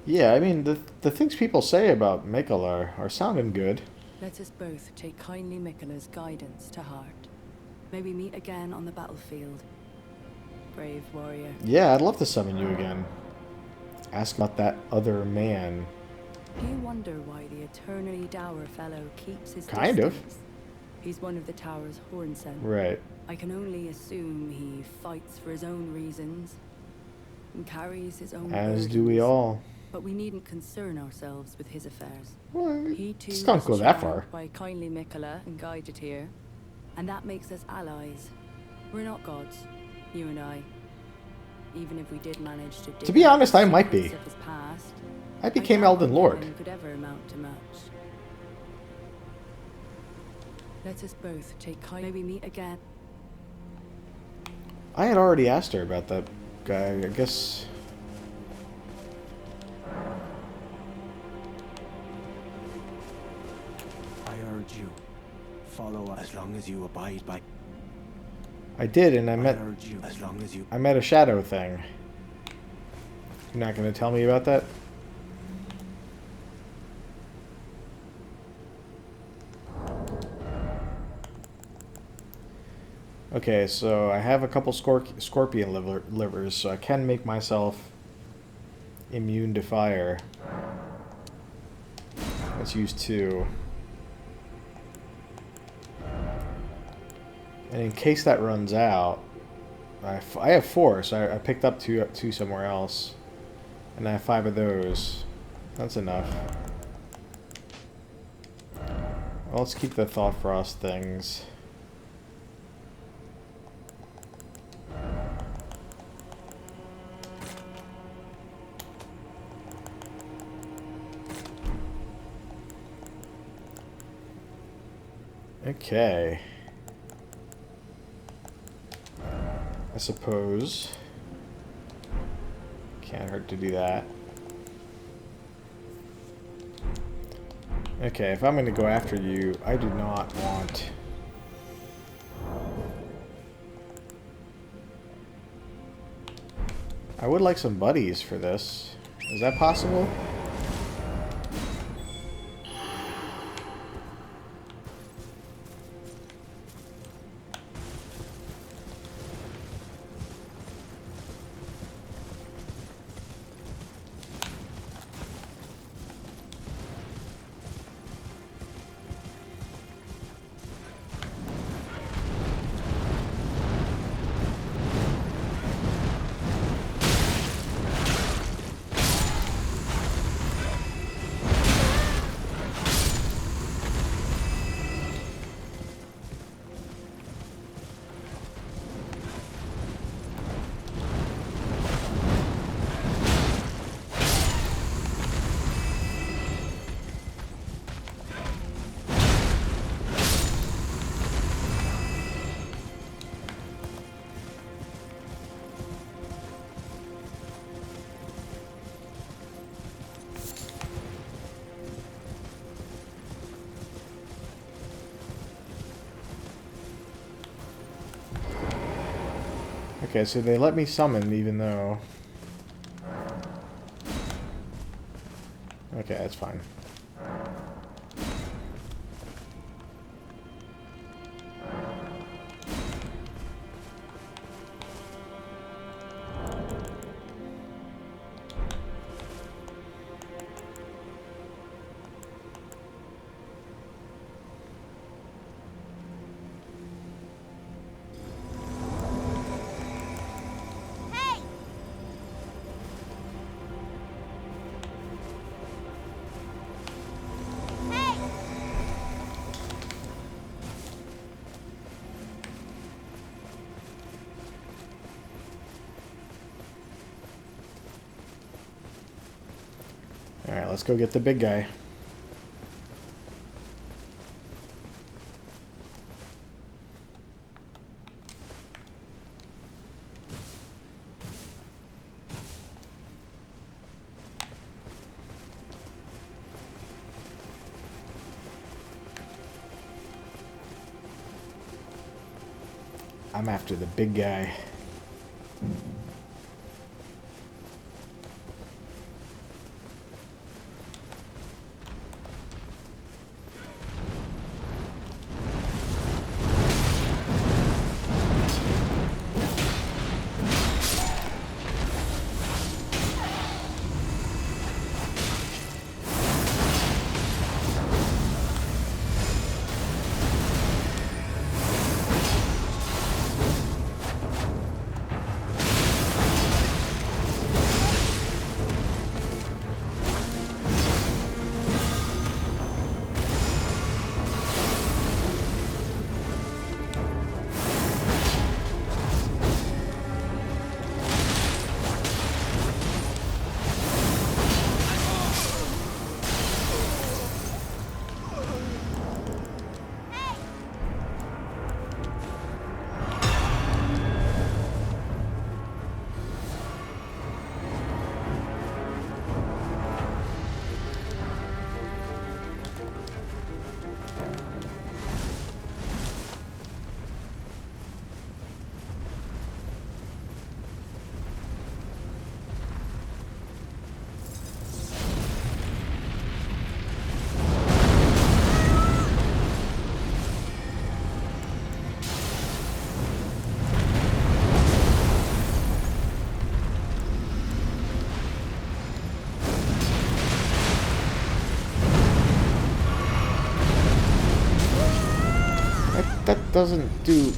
Yeah, I mean, the things people say about Mikola are sounding good. Let us both take kindly Mikola's guidance to heart. May we meet again on the battlefield. Brave warrior. Yeah, I'd love to summon you again. Ask about that other man. Do you wonder why the eternally dour fellow keeps his Kind of. distance? He's one of the tower's hornsen. Right. I can only assume he fights for his own reasons and carries his own As do we burdens. all. But we needn't concern ourselves with his affairs. Well, He too just don't was go that charmed far. by kindly Mikola and guided here, And that makes us allies. We're not gods, you and I. Even if we did manage to... To be honest, I might be. Of his past, I became doubt Elden Lord. nothing could ever amount to much. Let us both take kind. Maybe meet again. I had already asked her about that guy, I guess. I urge you, follow us as long as you abide by. I did, and I met urge you as long as you. I met a shadow thing. You're not going to tell me about that? Okay, so I have a couple scorpion livers, so I can make myself immune to fire. Let's use 2. And in case that runs out, I have 4, so I picked up two somewhere else. And I have 5 of those. That's enough. Well, let's keep the Thought Frost things. Okay. I suppose. Can't hurt to do that. Okay, if I'm going to go after you, I do not want... I would like some buddies for this. Is that possible? Okay, so they let me summon even though... Okay, that's fine. Hey! Hey! Alright, let's go get the big guy. I'm after the big guy. that doesn't do...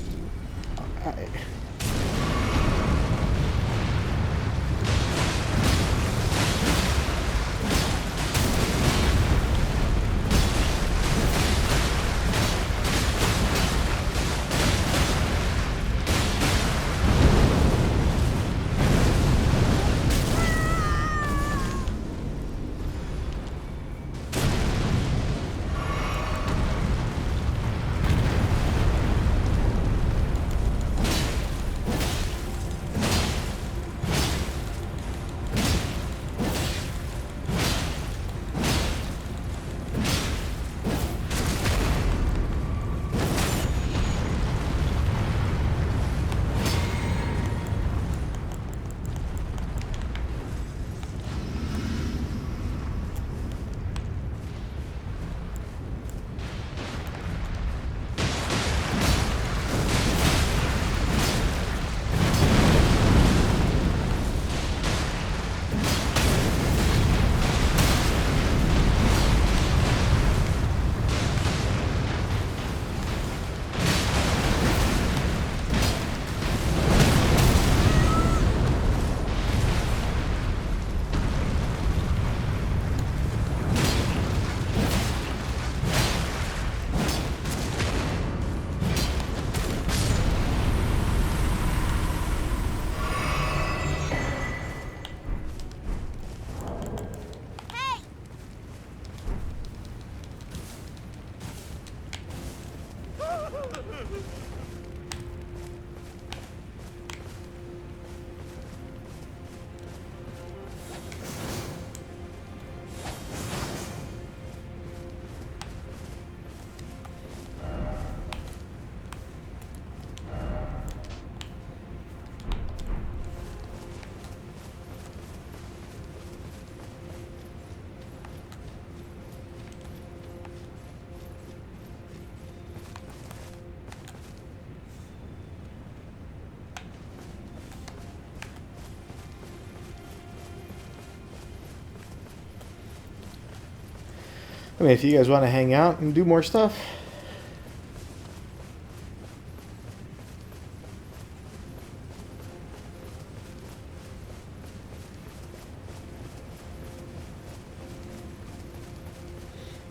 I mean, if you guys want to hang out and do more stuff.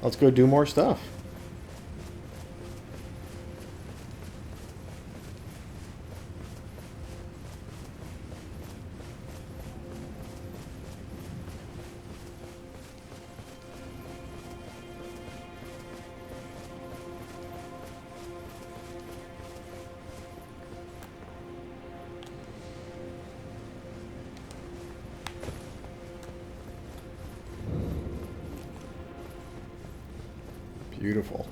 Let's go do more stuff. Beautiful.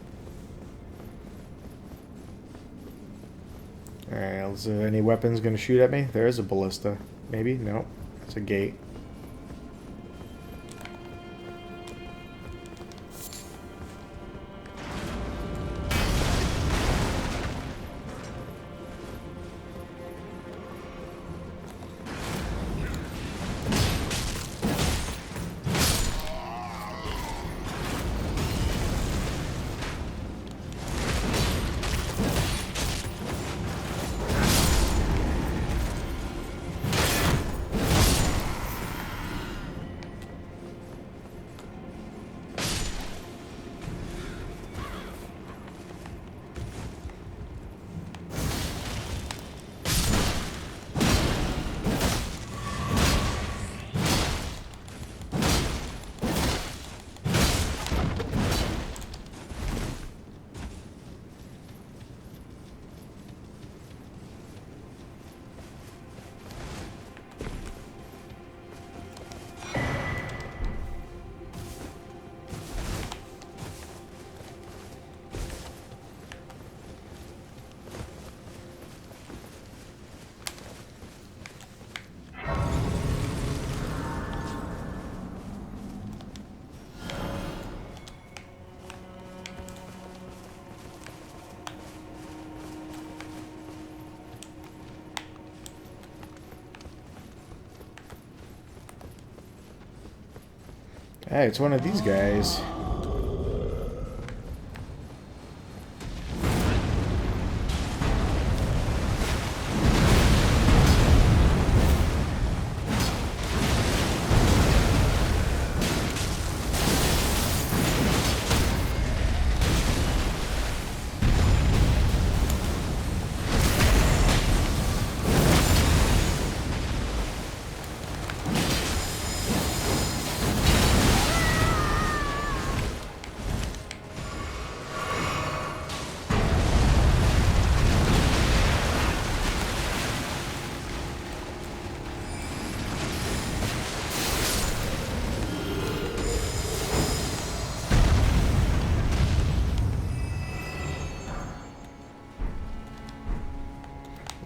Alright, is there any weapons going to shoot at me? There is a ballista. Maybe? No. It's a gate. Hey, it's one of these guys.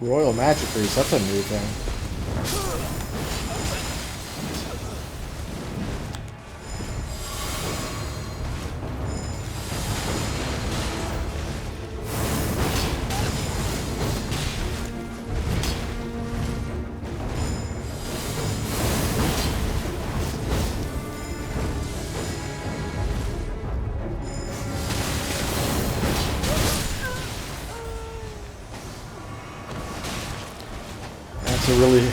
Royal Magic Grease, that's a new thing. That's a really...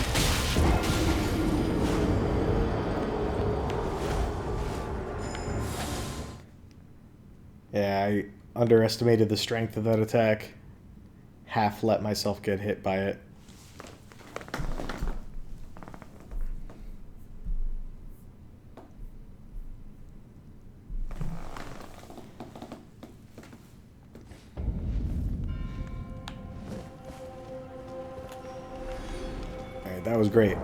Yeah, I underestimated the strength of that attack. Half let myself get hit by it. Alright, that was great.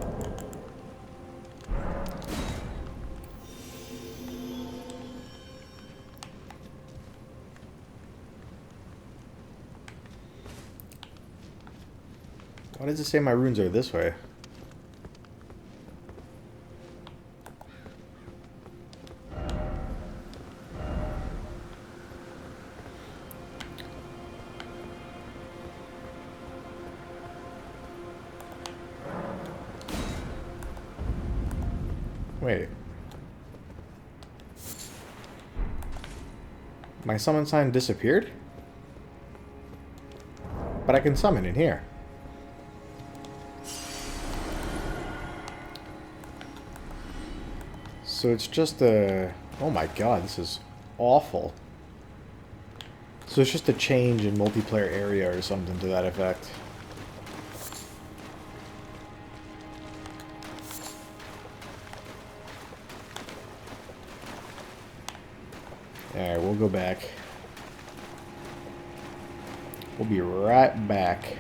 Why does it say my runes are this way? Wait. My summon sign disappeared? But I can summon in here. So it's just a... Oh my god, this is awful. So it's just a change in multiplayer area or something to that effect. Alright, we'll go back. We'll be right back.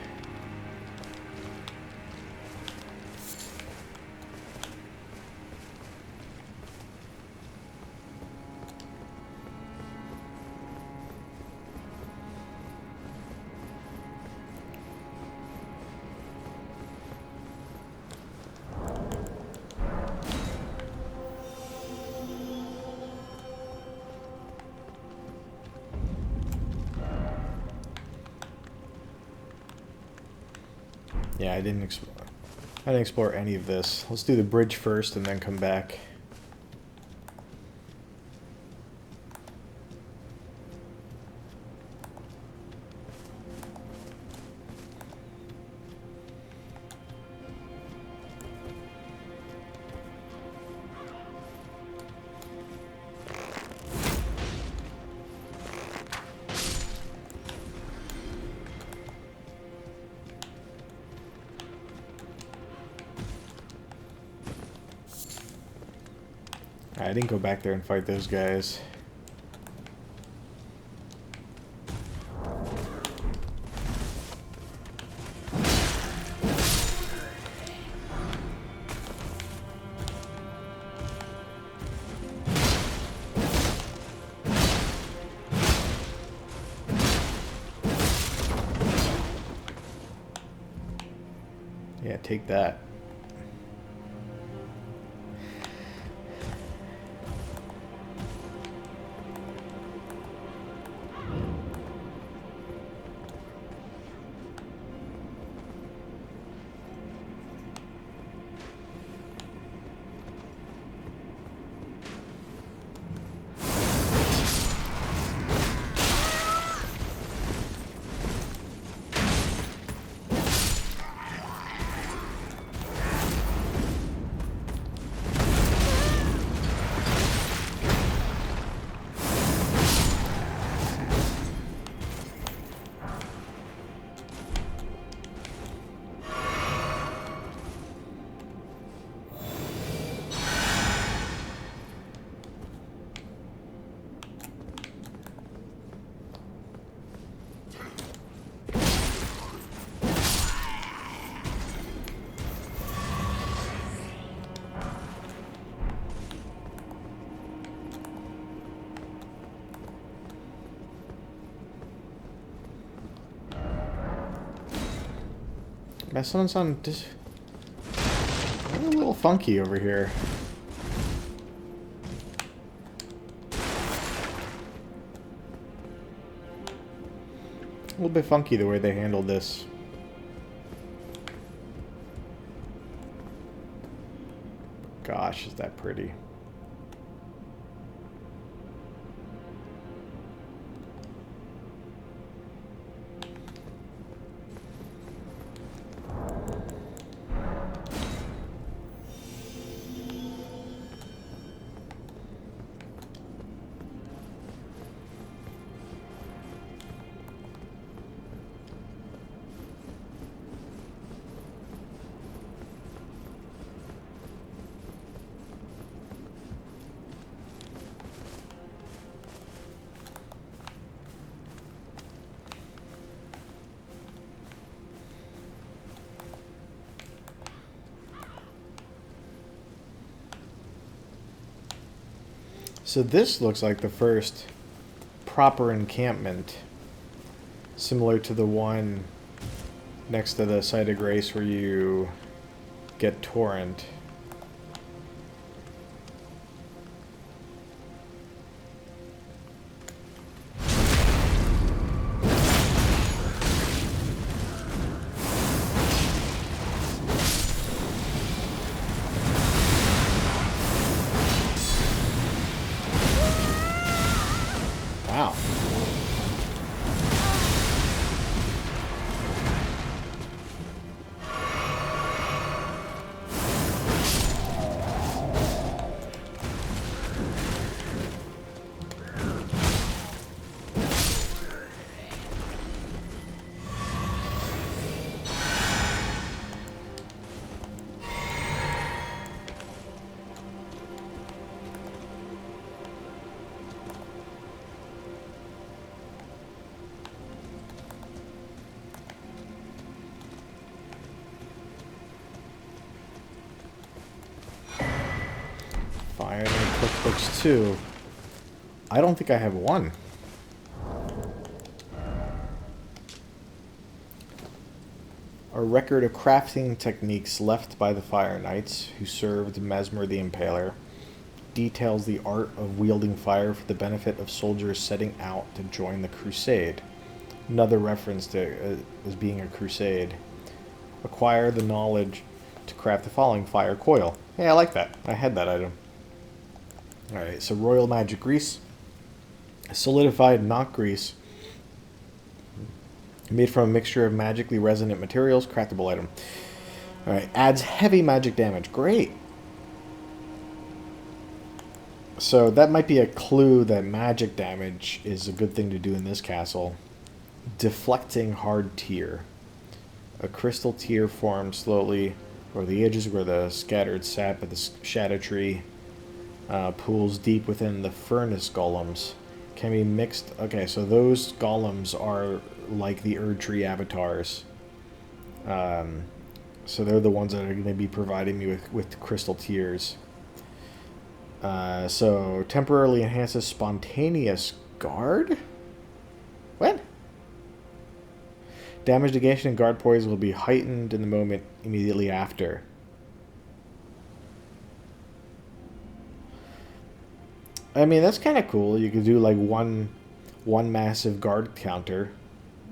Yeah, I didn't explore any of this. Let's do the bridge first and then come back. I didn't go back there and fight those guys. Yeah, take that. Man, someone's on... a little funky over here. A little bit funky the way they handled this. Gosh, is that pretty. So this looks like the first proper encampment, similar to the one next to the site of grace where you get torrent. Wow. Fire and cookbooks too. I don't think I have one. A record of crafting techniques left by the Fire Knights who served Mesmer the Impaler details the art of wielding fire for the benefit of soldiers setting out to join the crusade. Another reference to as being a crusade. Acquire the knowledge to craft the following fire coil. Hey, I like that. I had that item. Alright, so Royal Magic Grease. Solidified Knock Grease. Made from a mixture of magically resonant materials. Craftable item. Alright, adds heavy magic damage. Great! So that might be a clue that magic damage is a good thing to do in this castle. Deflecting Hard Tear. A crystal tear forms slowly over the edges where the scattered sap of the shadow tree pools deep within the furnace golems. Can be mixed. Okay, so those golems are like the Erd Tree avatars. So they're the ones that are going to be providing me with crystal tears. So temporarily enhances spontaneous guard? What? Damage negation and guard poise will be heightened in the moment immediately after. I mean, that's kind of cool. You could do like one massive guard counter.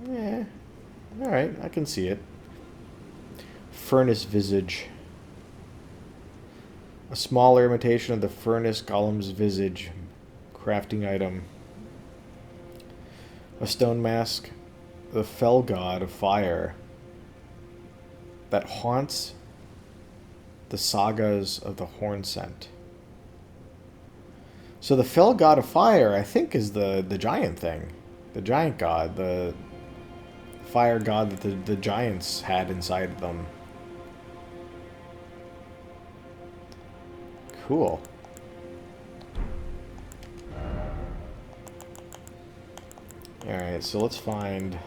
Yeah. Alright, I can see it. Furnace Visage. A smaller imitation of the Furnace Golem's Visage. Crafting item. A stone mask. The Fell God of Fire. That haunts the sagas of the Horn Scent. So the Fell God of Fire, I think, is the giant thing. The giant god. The fire god that the giants had inside of them. Cool. Alright, so let's find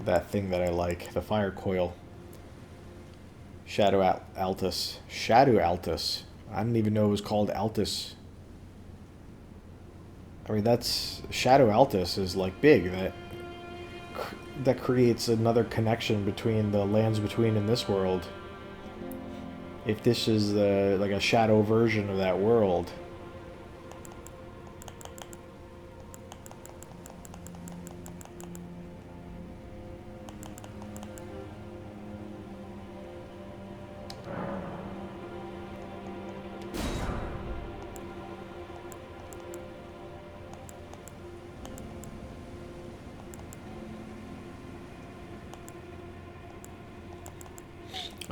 that thing that I like. The fire coil. Shadow Altus. Shadow Altus. I didn't even know it was called Altus. I mean, that's... Shadow Altus is, like, big. That that creates another connection between the lands between in this world. If this is like a shadow version of that world.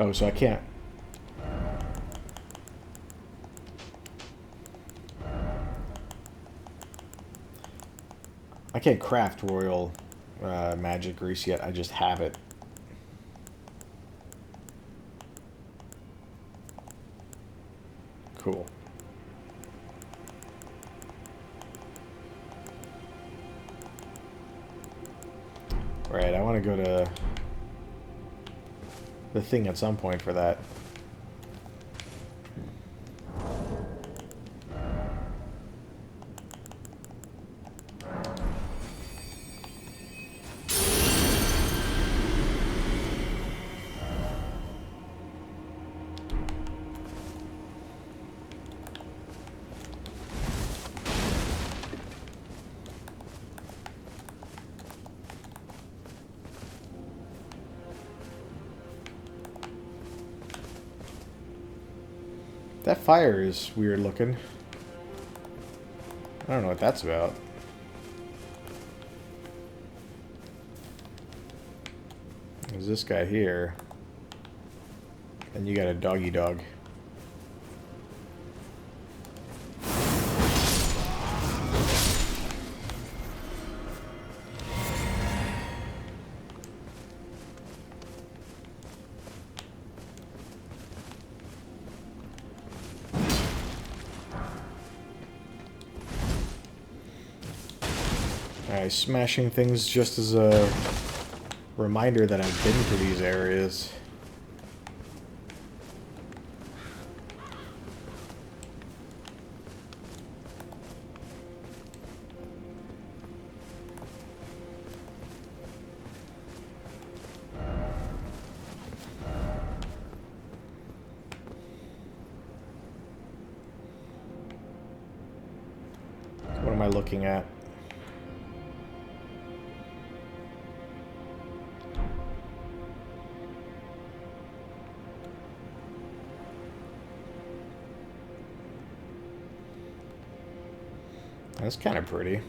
Oh, so I can't. I can't craft royal magic grease yet. I just have it. Cool. Right, I want to go to the thing at some point for that. That fire is weird looking. I don't know what that's about. There's this guy here. And you got a doggy dog. Alright, smashing things just as a reminder that I've been to these areas. What am I looking at? That's kind of pretty.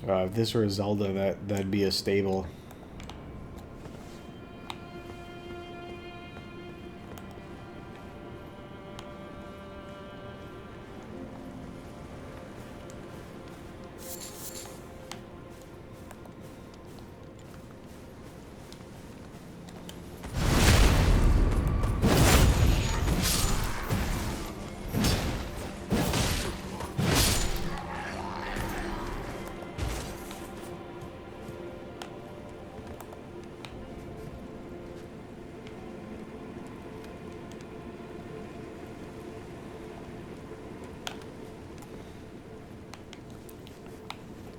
If this were Zelda, that'd be a stable.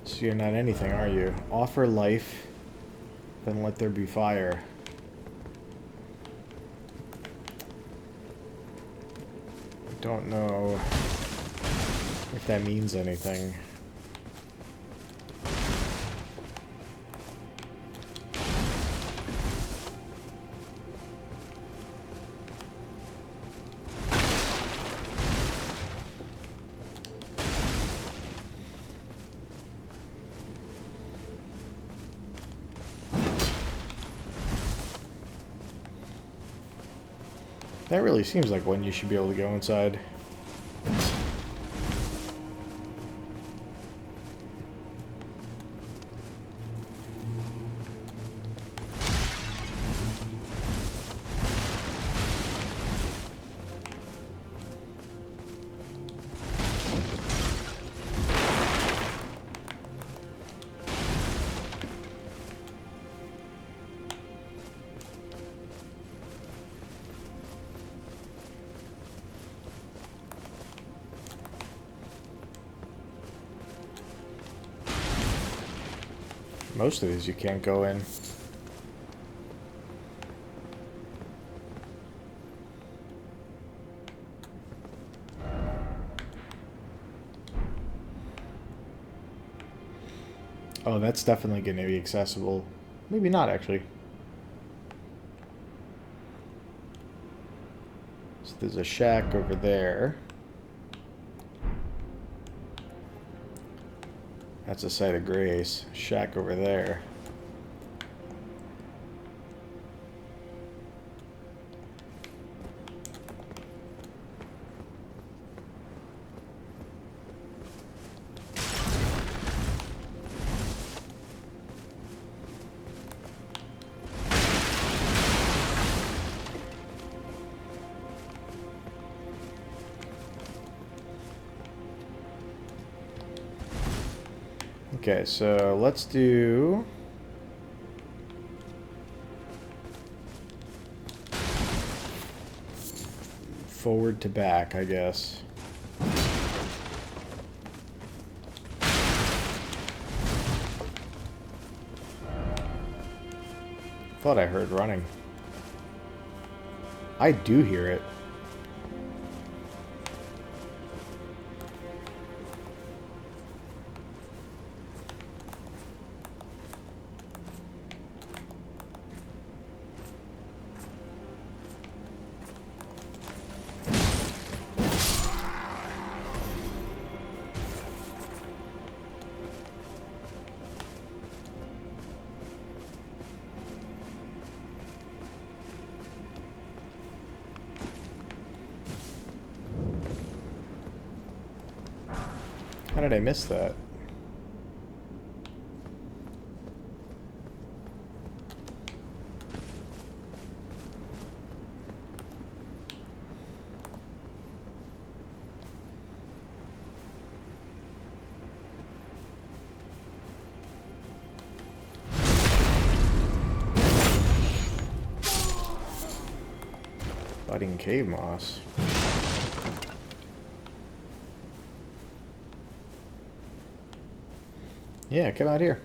So you're not anything, are you? Offer life, then let there be fire. I don't know if that means anything. That really seems like when you should be able to go inside. Most of these you can't go in. Oh, that's definitely going to be accessible. Maybe not, actually. So there's a shack over there. That's a site of grace. Shack over there. Okay, so let's do... forward to back, I guess. Thought I heard running. I do hear it. How did I miss that? Budding cave moss. Yeah, come out here.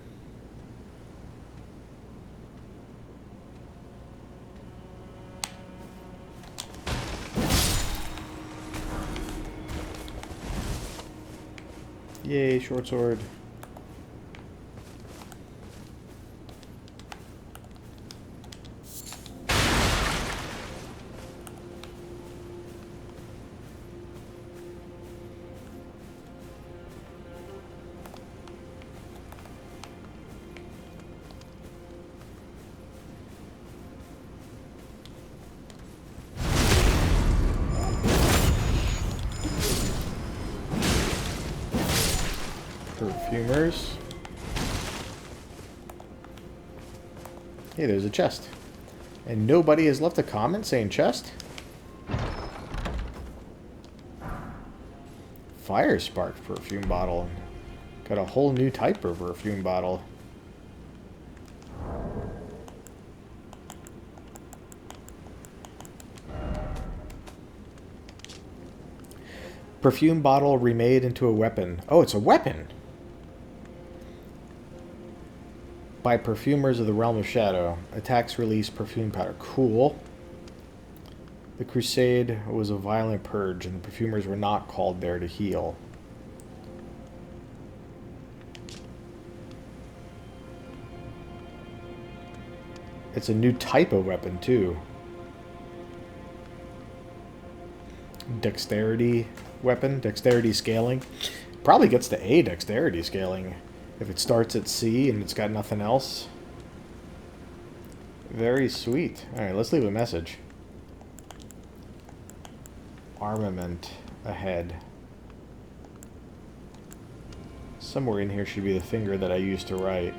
Yay, short sword. Perfumers. Hey, there's a chest. And nobody has left a comment saying chest? Fire spark perfume bottle. Got a whole new type of perfume bottle. Perfume bottle remade into a weapon. Oh, it's a weapon! By perfumers of the Realm of Shadow. Attacks release perfume powder. Cool. The crusade was a violent purge, and the perfumers were not called there to heal. It's a new type of weapon, too. Dexterity weapon. Dexterity scaling. Probably gets to A dexterity scaling. If it starts at C and it's got nothing else. Very sweet. Alright, let's leave a message. Armament ahead. Somewhere in here should be the finger that I used to write.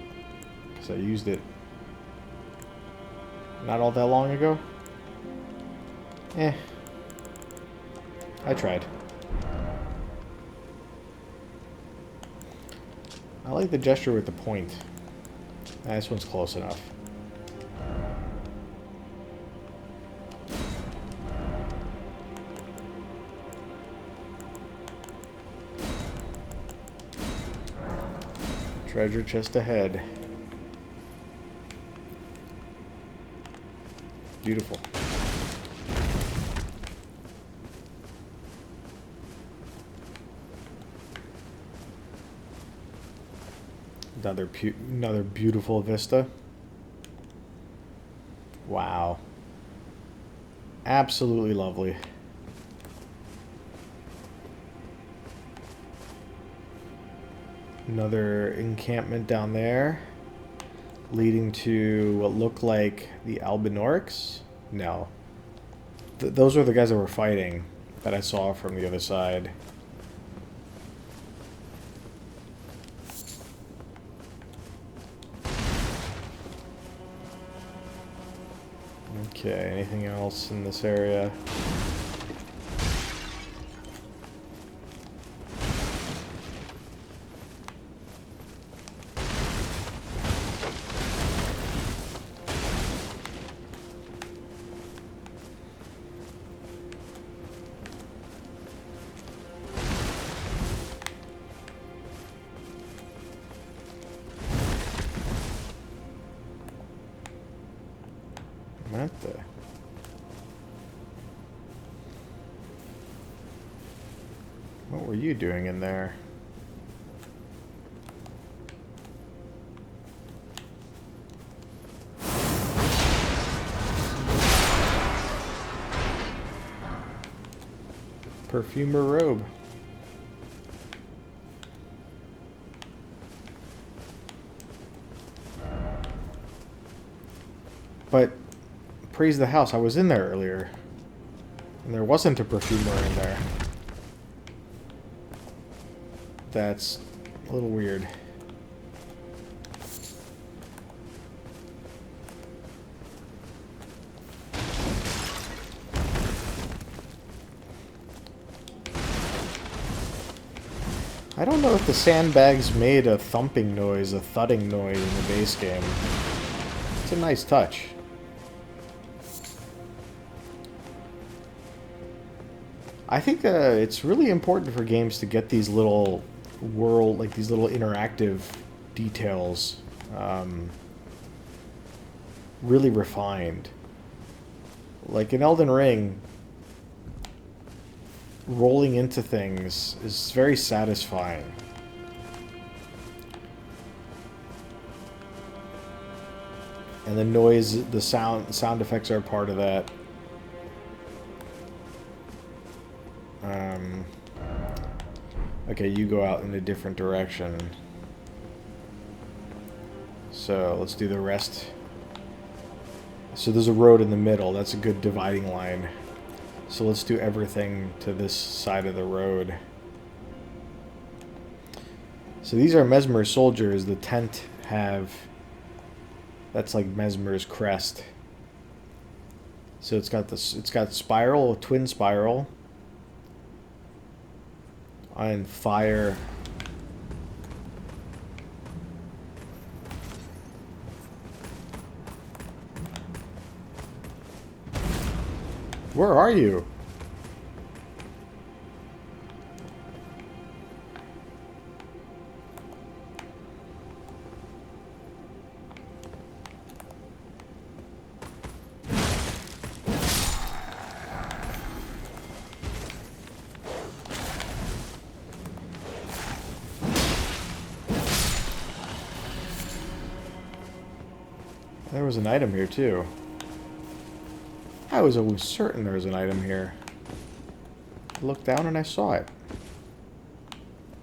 Because I used it not all that long ago. I tried. I like the gesture with the point. This one's close enough. Treasure chest ahead. Beautiful. Another beautiful vista. Wow. Absolutely lovely. Another encampment down there, leading to what look like the Albinorics? No. Those are the guys that were fighting that I saw from the other side. Okay, anything else in this area? What the? What were you doing in there? Perfumer robe. But praise the house, I was in there earlier. And there wasn't a perfumer in there. That's a little weird. I don't know if the sandbags made a thumping noise, a thudding noise in the base game. It's a nice touch. I think it's really important for games to get these little these little interactive details really refined. Like in Elden Ring, rolling into things is very satisfying. And the noise, the sound effects are part of that. Okay, you go out in a different direction. So let's do the rest. So there's a road in the middle. That's a good dividing line. So let's do everything to this side of the road. So these are Mesmer's soldiers. The tent that's like Mesmer's crest. So it's got spiral, a twin spiral. On fire. Where are you? There was an item here too. I was always certain there was an item here. I looked down and I saw it.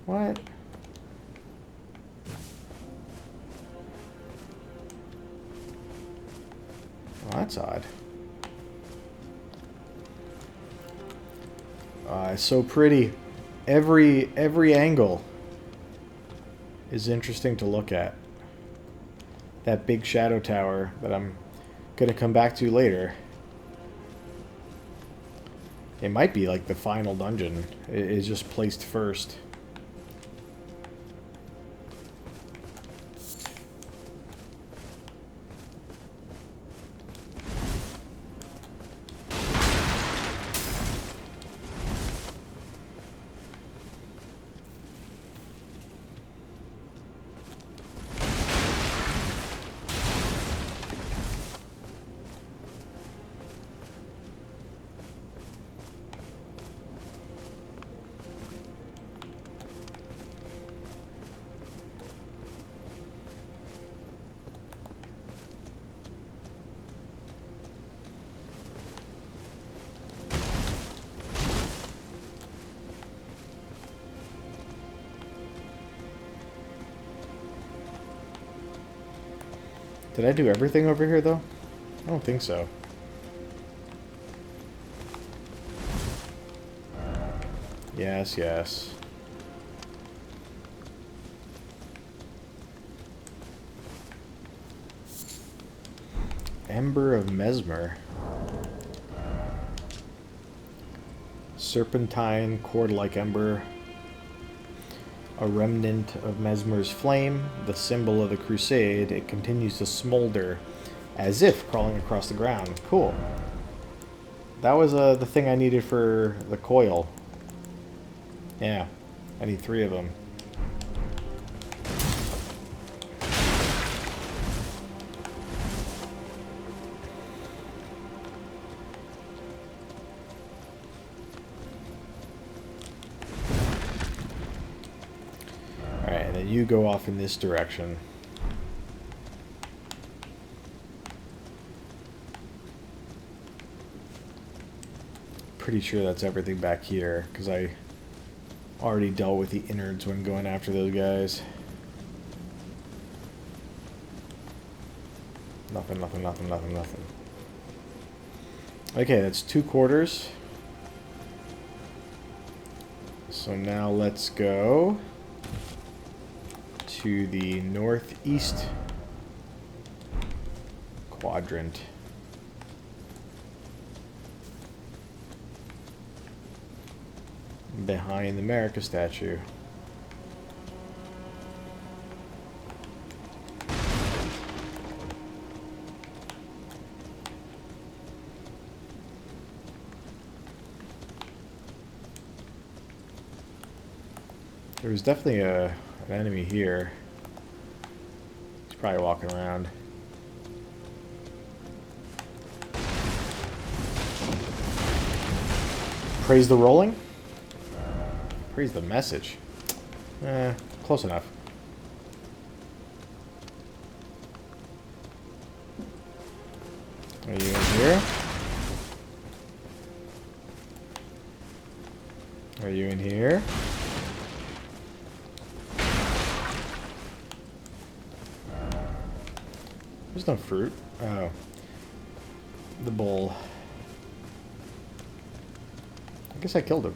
What? Oh, that's odd. It's so pretty. Every angle is interesting to look at. That big shadow tower that I'm gonna come back to later. It might be like the final dungeon. It is just placed first. Did I do everything over here, though? I don't think so. Yes, yes. Ember of Mesmer. Serpentine, cord-like ember. A remnant of Mesmer's flame, the symbol of the crusade. It continues to smolder, as if crawling across the ground. Cool. That was the thing I needed for the coil. Yeah, I need 3 of them. Alright, and then you go off in this direction. Pretty sure that's everything back here, because I already dealt with the innards when going after those guys. Nothing, nothing, nothing, nothing, nothing. Okay, that's 2 quarters. So now let's go to the northeast quadrant. Behind the America statue. There was definitely an enemy here. He's probably walking around. Praise the rolling? Praise the message. Close enough. Are you in here? Are you in here? There's no fruit. Oh. The bull. I guess I killed him.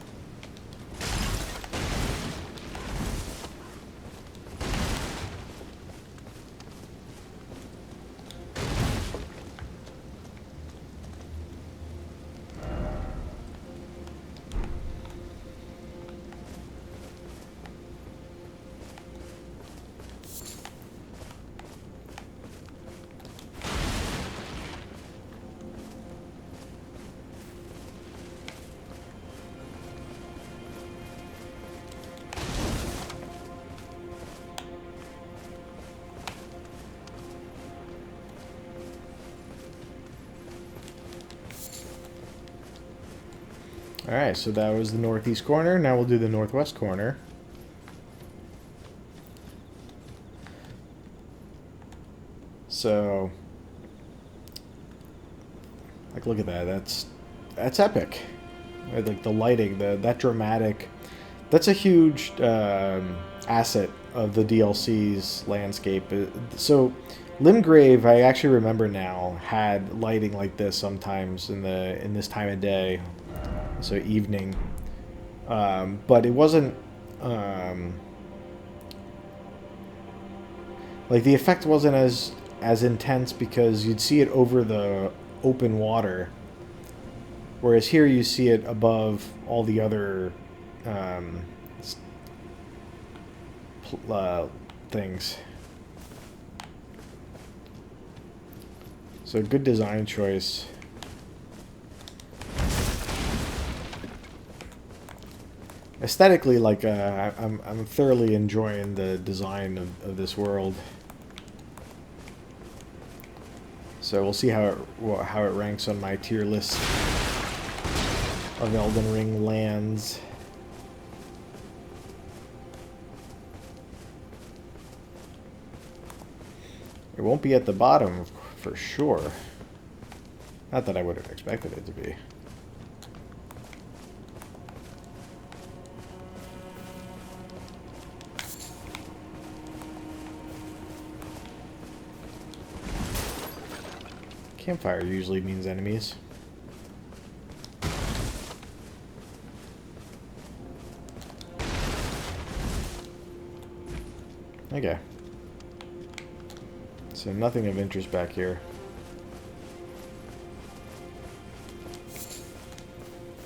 Alright, so that was the northeast corner. Now we'll do the northwest corner. So, like, look at that. That's epic. Like the lighting, that dramatic. That's a huge asset of the DLC's landscape. So, Limgrave, I actually remember now, had lighting like this sometimes in this time of day. So evening, but it wasn't like the effect wasn't as intense because you'd see it over the open water, whereas here you see it above all the other things. So good design choice. Aesthetically, like, I'm thoroughly enjoying the design of this world. So we'll see how it ranks on my tier list of Elden Ring lands. It won't be at the bottom for sure. Not that I would have expected it to be. Campfire usually means enemies. Okay. So nothing of interest back here.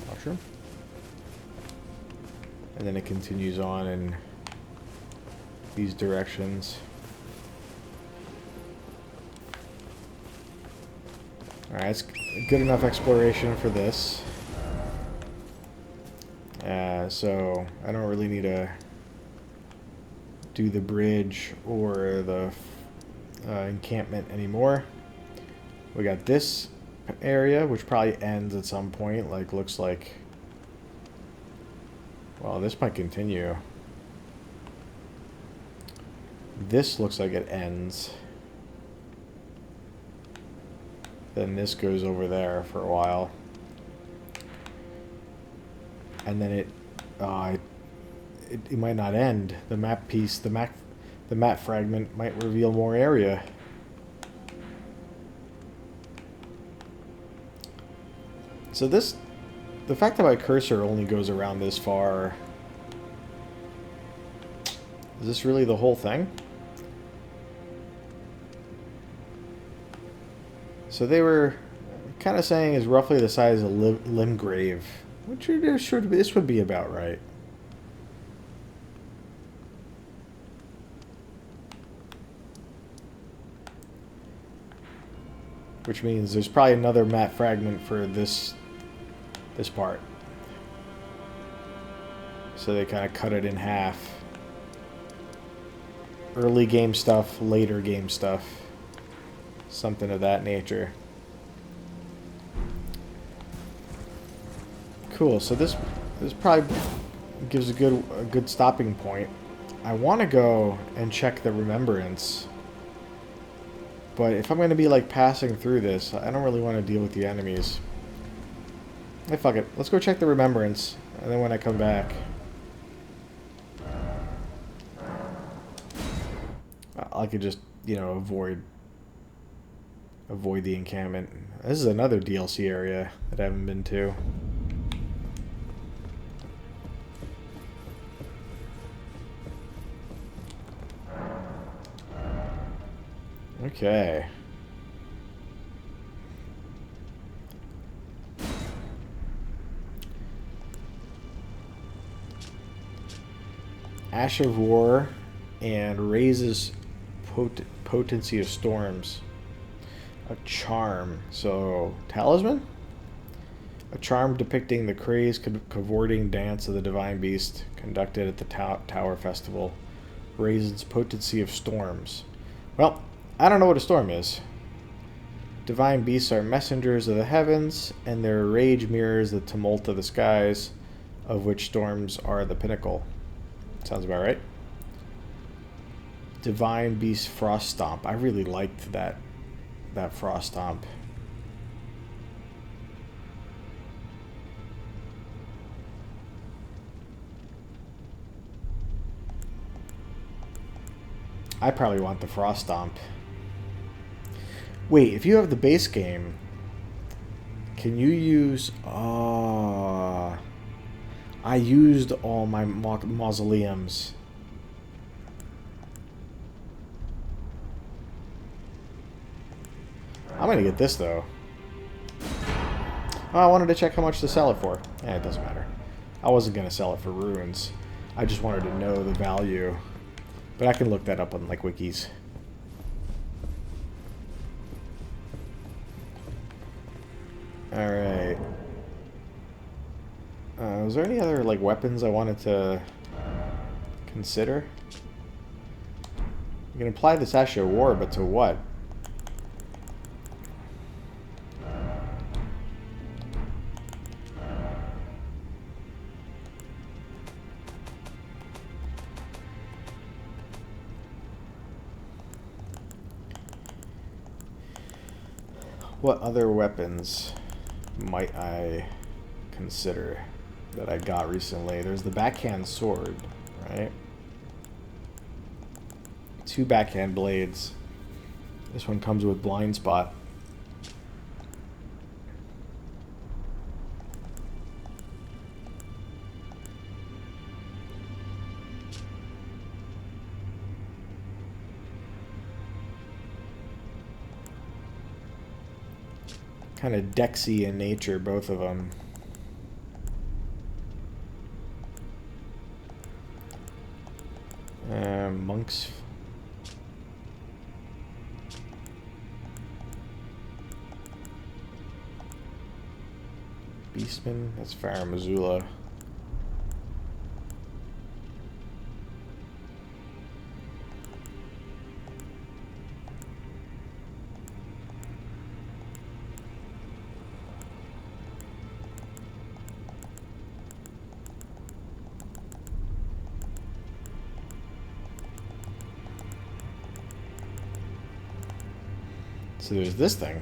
Mushroom. And then it continues on in these directions. Alright, it's good enough exploration for this. So I don't really need to do the bridge or the encampment anymore. We got this area, which probably ends at some point. Like, looks like... Well, this might continue. This looks like it ends. Then this goes over there for a while. And then it might not end. The map piece, the map fragment might reveal more area. So this, the fact that my cursor only goes around this far, is this really the whole thing? So they were kind of saying is roughly the size of Limgrave, which this would be about right. Which means there's probably another map fragment for this part. So they kind of cut it in half. Early game stuff, later game stuff. Something of that nature. Cool, so this probably gives a good stopping point. I want to go and check the Remembrance. But if I'm going to be like passing through this, I don't really want to deal with the enemies. Hey, fuck it. Let's go check the Remembrance. And then when I come back... I could just, you know, avoid the encampment. This is another DLC area that I haven't been to. Okay. Ash of War and raises potency of storms. A charm. So, talisman? A charm depicting the crazed cavorting dance of the divine beast conducted at the Tower Festival. Raises potency of storms. Well, I don't know what a storm is. Divine beasts are messengers of the heavens, and their rage mirrors the tumult of the skies, of which storms are the pinnacle. Sounds about right. Divine beast frost stomp. I really liked that frost stomp. I probably want the frost stomp. Wait, if you have the base game, can you use... I used all my mausoleums. I'm going to get this, though. Oh, I wanted to check how much to sell it for. It doesn't matter. I wasn't going to sell it for runes. I just wanted to know the value. But I can look that up on, like, wikis. Alright. Was there any other, like, weapons I wanted to consider? You can apply this Ash of War, but to what? What other weapons might I consider that I got recently? There's the backhand sword, right? 2 backhand blades. This one comes with blind spot. Kind of Dexy in nature, both of them. Monks. Beastman, that's Farah Missoula. So there's this thing.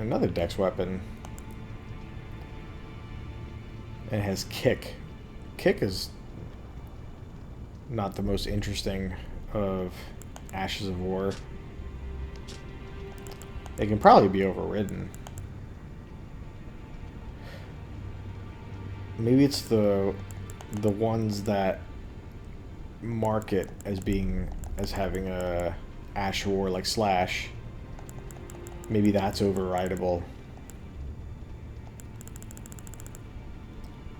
Another dex weapon. And it has kick. Kick is not the most interesting of Ashes of War. It can probably be overridden. Maybe it's the ones that mark it as having a Ash War like Slash. Maybe that's overrideable.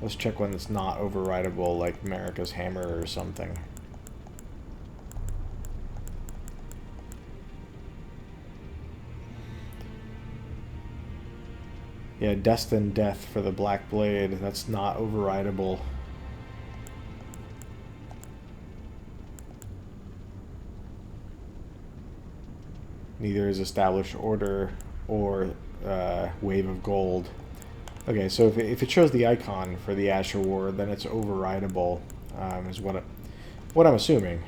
Let's check one that's not overrideable, like Marika's Hammer or something. Yeah, Destined Death for the Black Blade. That's not overrideable. Neither is Established Order or Wave of Gold. Okay, so if it shows the icon for the Asher War, then it's overrideable, is what I'm assuming.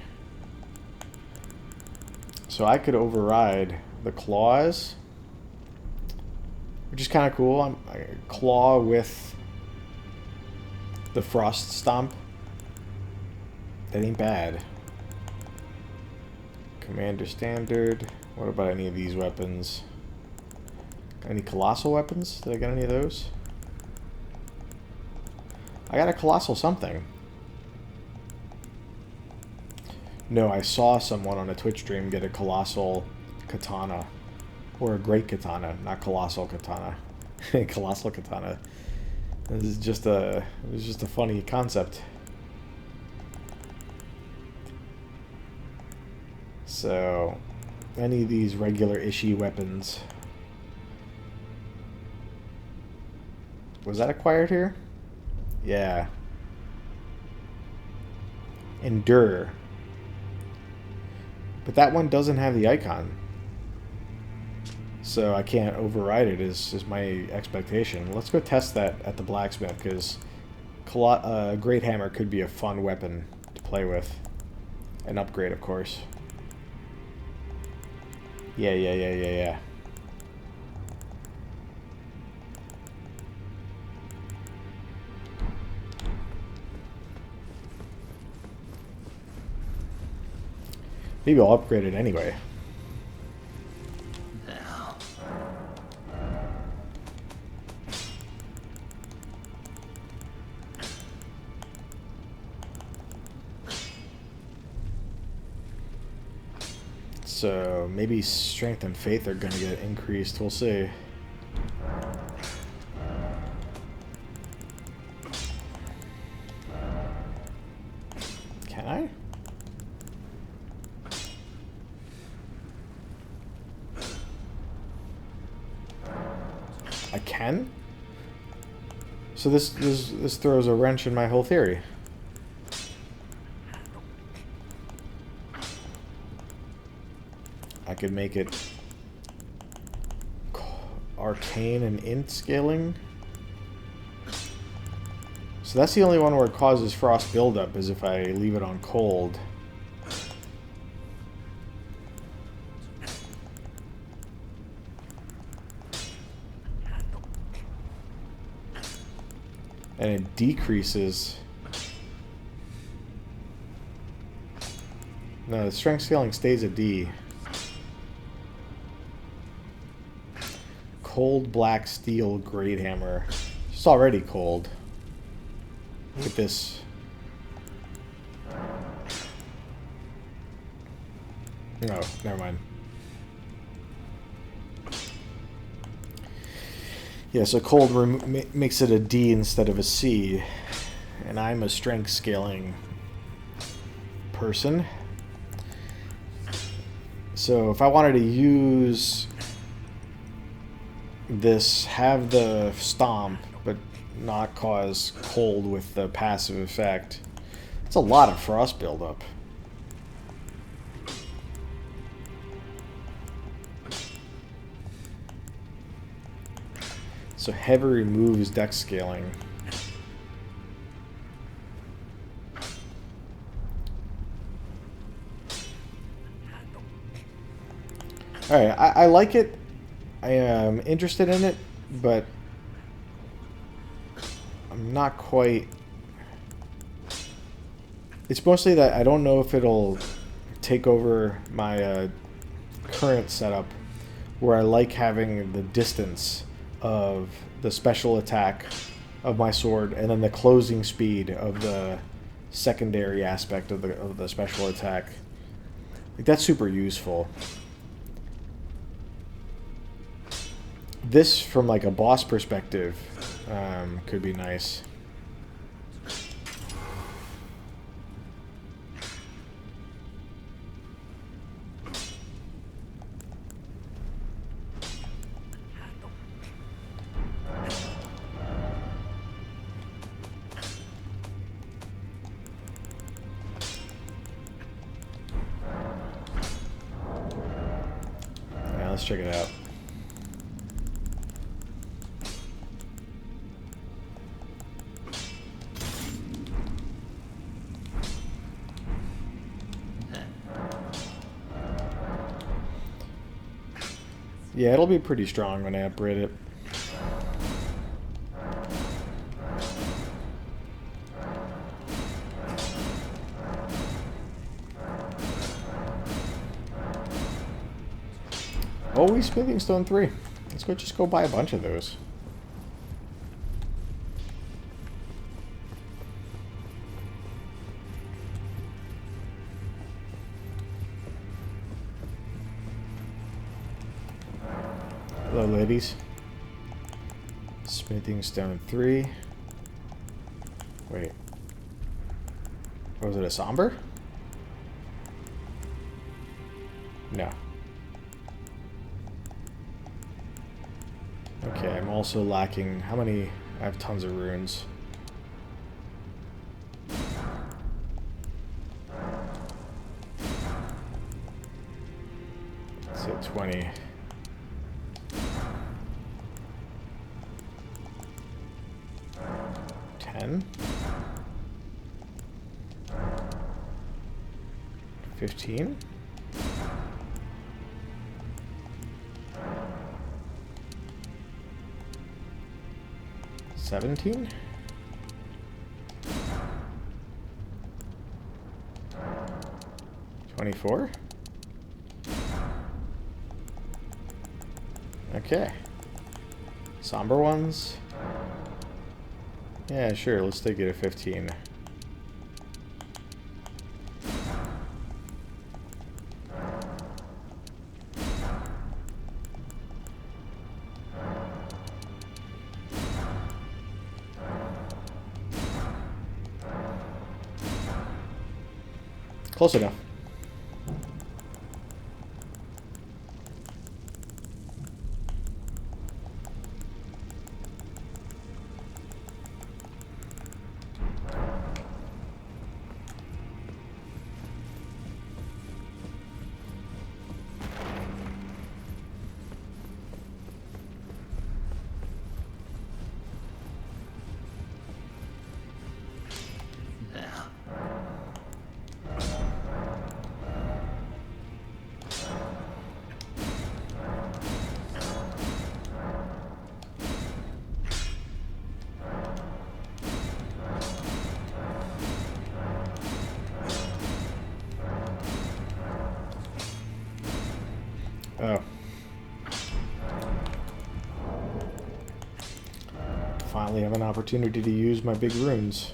So I could override the Claws, which is kind of cool. Claw with the Frost Stomp. That ain't bad. Commander Standard. What about any of these weapons? Any Colossal weapons? Did I get any of those? I got a Colossal something. No, I saw someone on a Twitch stream get a Colossal Katana. Or a Great Katana, not Colossal Katana. Colossal Katana. This is just a funny concept. So, any of these regular Ishii weapons. Was that acquired here? Yeah. Endure. But that one doesn't have the icon. So I can't override it is my expectation. Let's go test that at the blacksmith, because Great Hammer could be a fun weapon to play with. An upgrade, of course. Yeah. Maybe I'll upgrade it anyway. Now. So maybe strength and faith are gonna get increased. We'll see. Can I? I can? So this throws a wrench in my whole theory. I could make it arcane and int scaling. So that's the only one where it causes frost buildup, is if I leave it on cold. And it decreases. No, the strength scaling stays at D. Cold black steel great hammer. It's already cold. Look at this. No, never mind. Yeah, so cold makes it a D instead of a C. And I'm a strength scaling person. So if I wanted to use this, have the stomp, but not cause cold with the passive effect, it's a lot of frost buildup. So heavy removes dex scaling. Alright, I like it. I am interested in it, but I'm not quite... It's mostly that I don't know if it'll take over my current setup, where I like having the distance of the special attack of my sword and then the closing speed of the secondary aspect of the special attack. Like, that's super useful. This, from like a boss perspective, could be nice. Yeah, let's check it out. Yeah, it'll be pretty strong when I upgrade it. Oh, Smithing Stone 3. Let's just go buy a bunch of those. Hello, ladies. Smithing Stone 3. Wait. Was it a somber? No. Okay, I'm also lacking... How many? I have tons of runes. So 20. 10. 15. 17. 24. Okay. Somber ones. Yeah, sure, let's take it to 15. Close enough. Oh. Finally have an opportunity to use my big runes.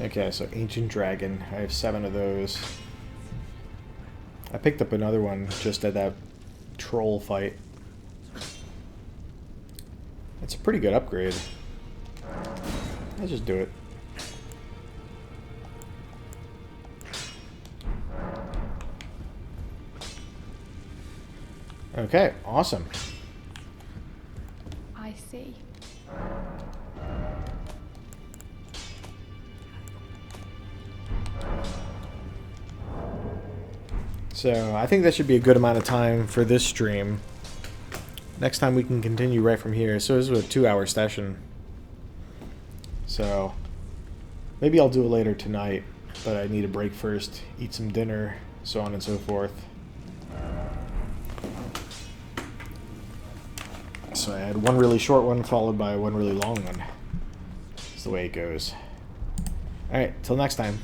Okay, so Ancient Dragon. I have 7 of those. I picked up another one just at that troll fight. It's a pretty good upgrade. Let's just do it. Okay, awesome. I see. So I think that should be a good amount of time for this stream. Next time we can continue right from here. So this was a 2-hour session. So maybe I'll do it later tonight, but I need a break first, eat some dinner, so on and so forth. So I had one really short one followed by one really long one. That's the way it goes. Alright, till next time.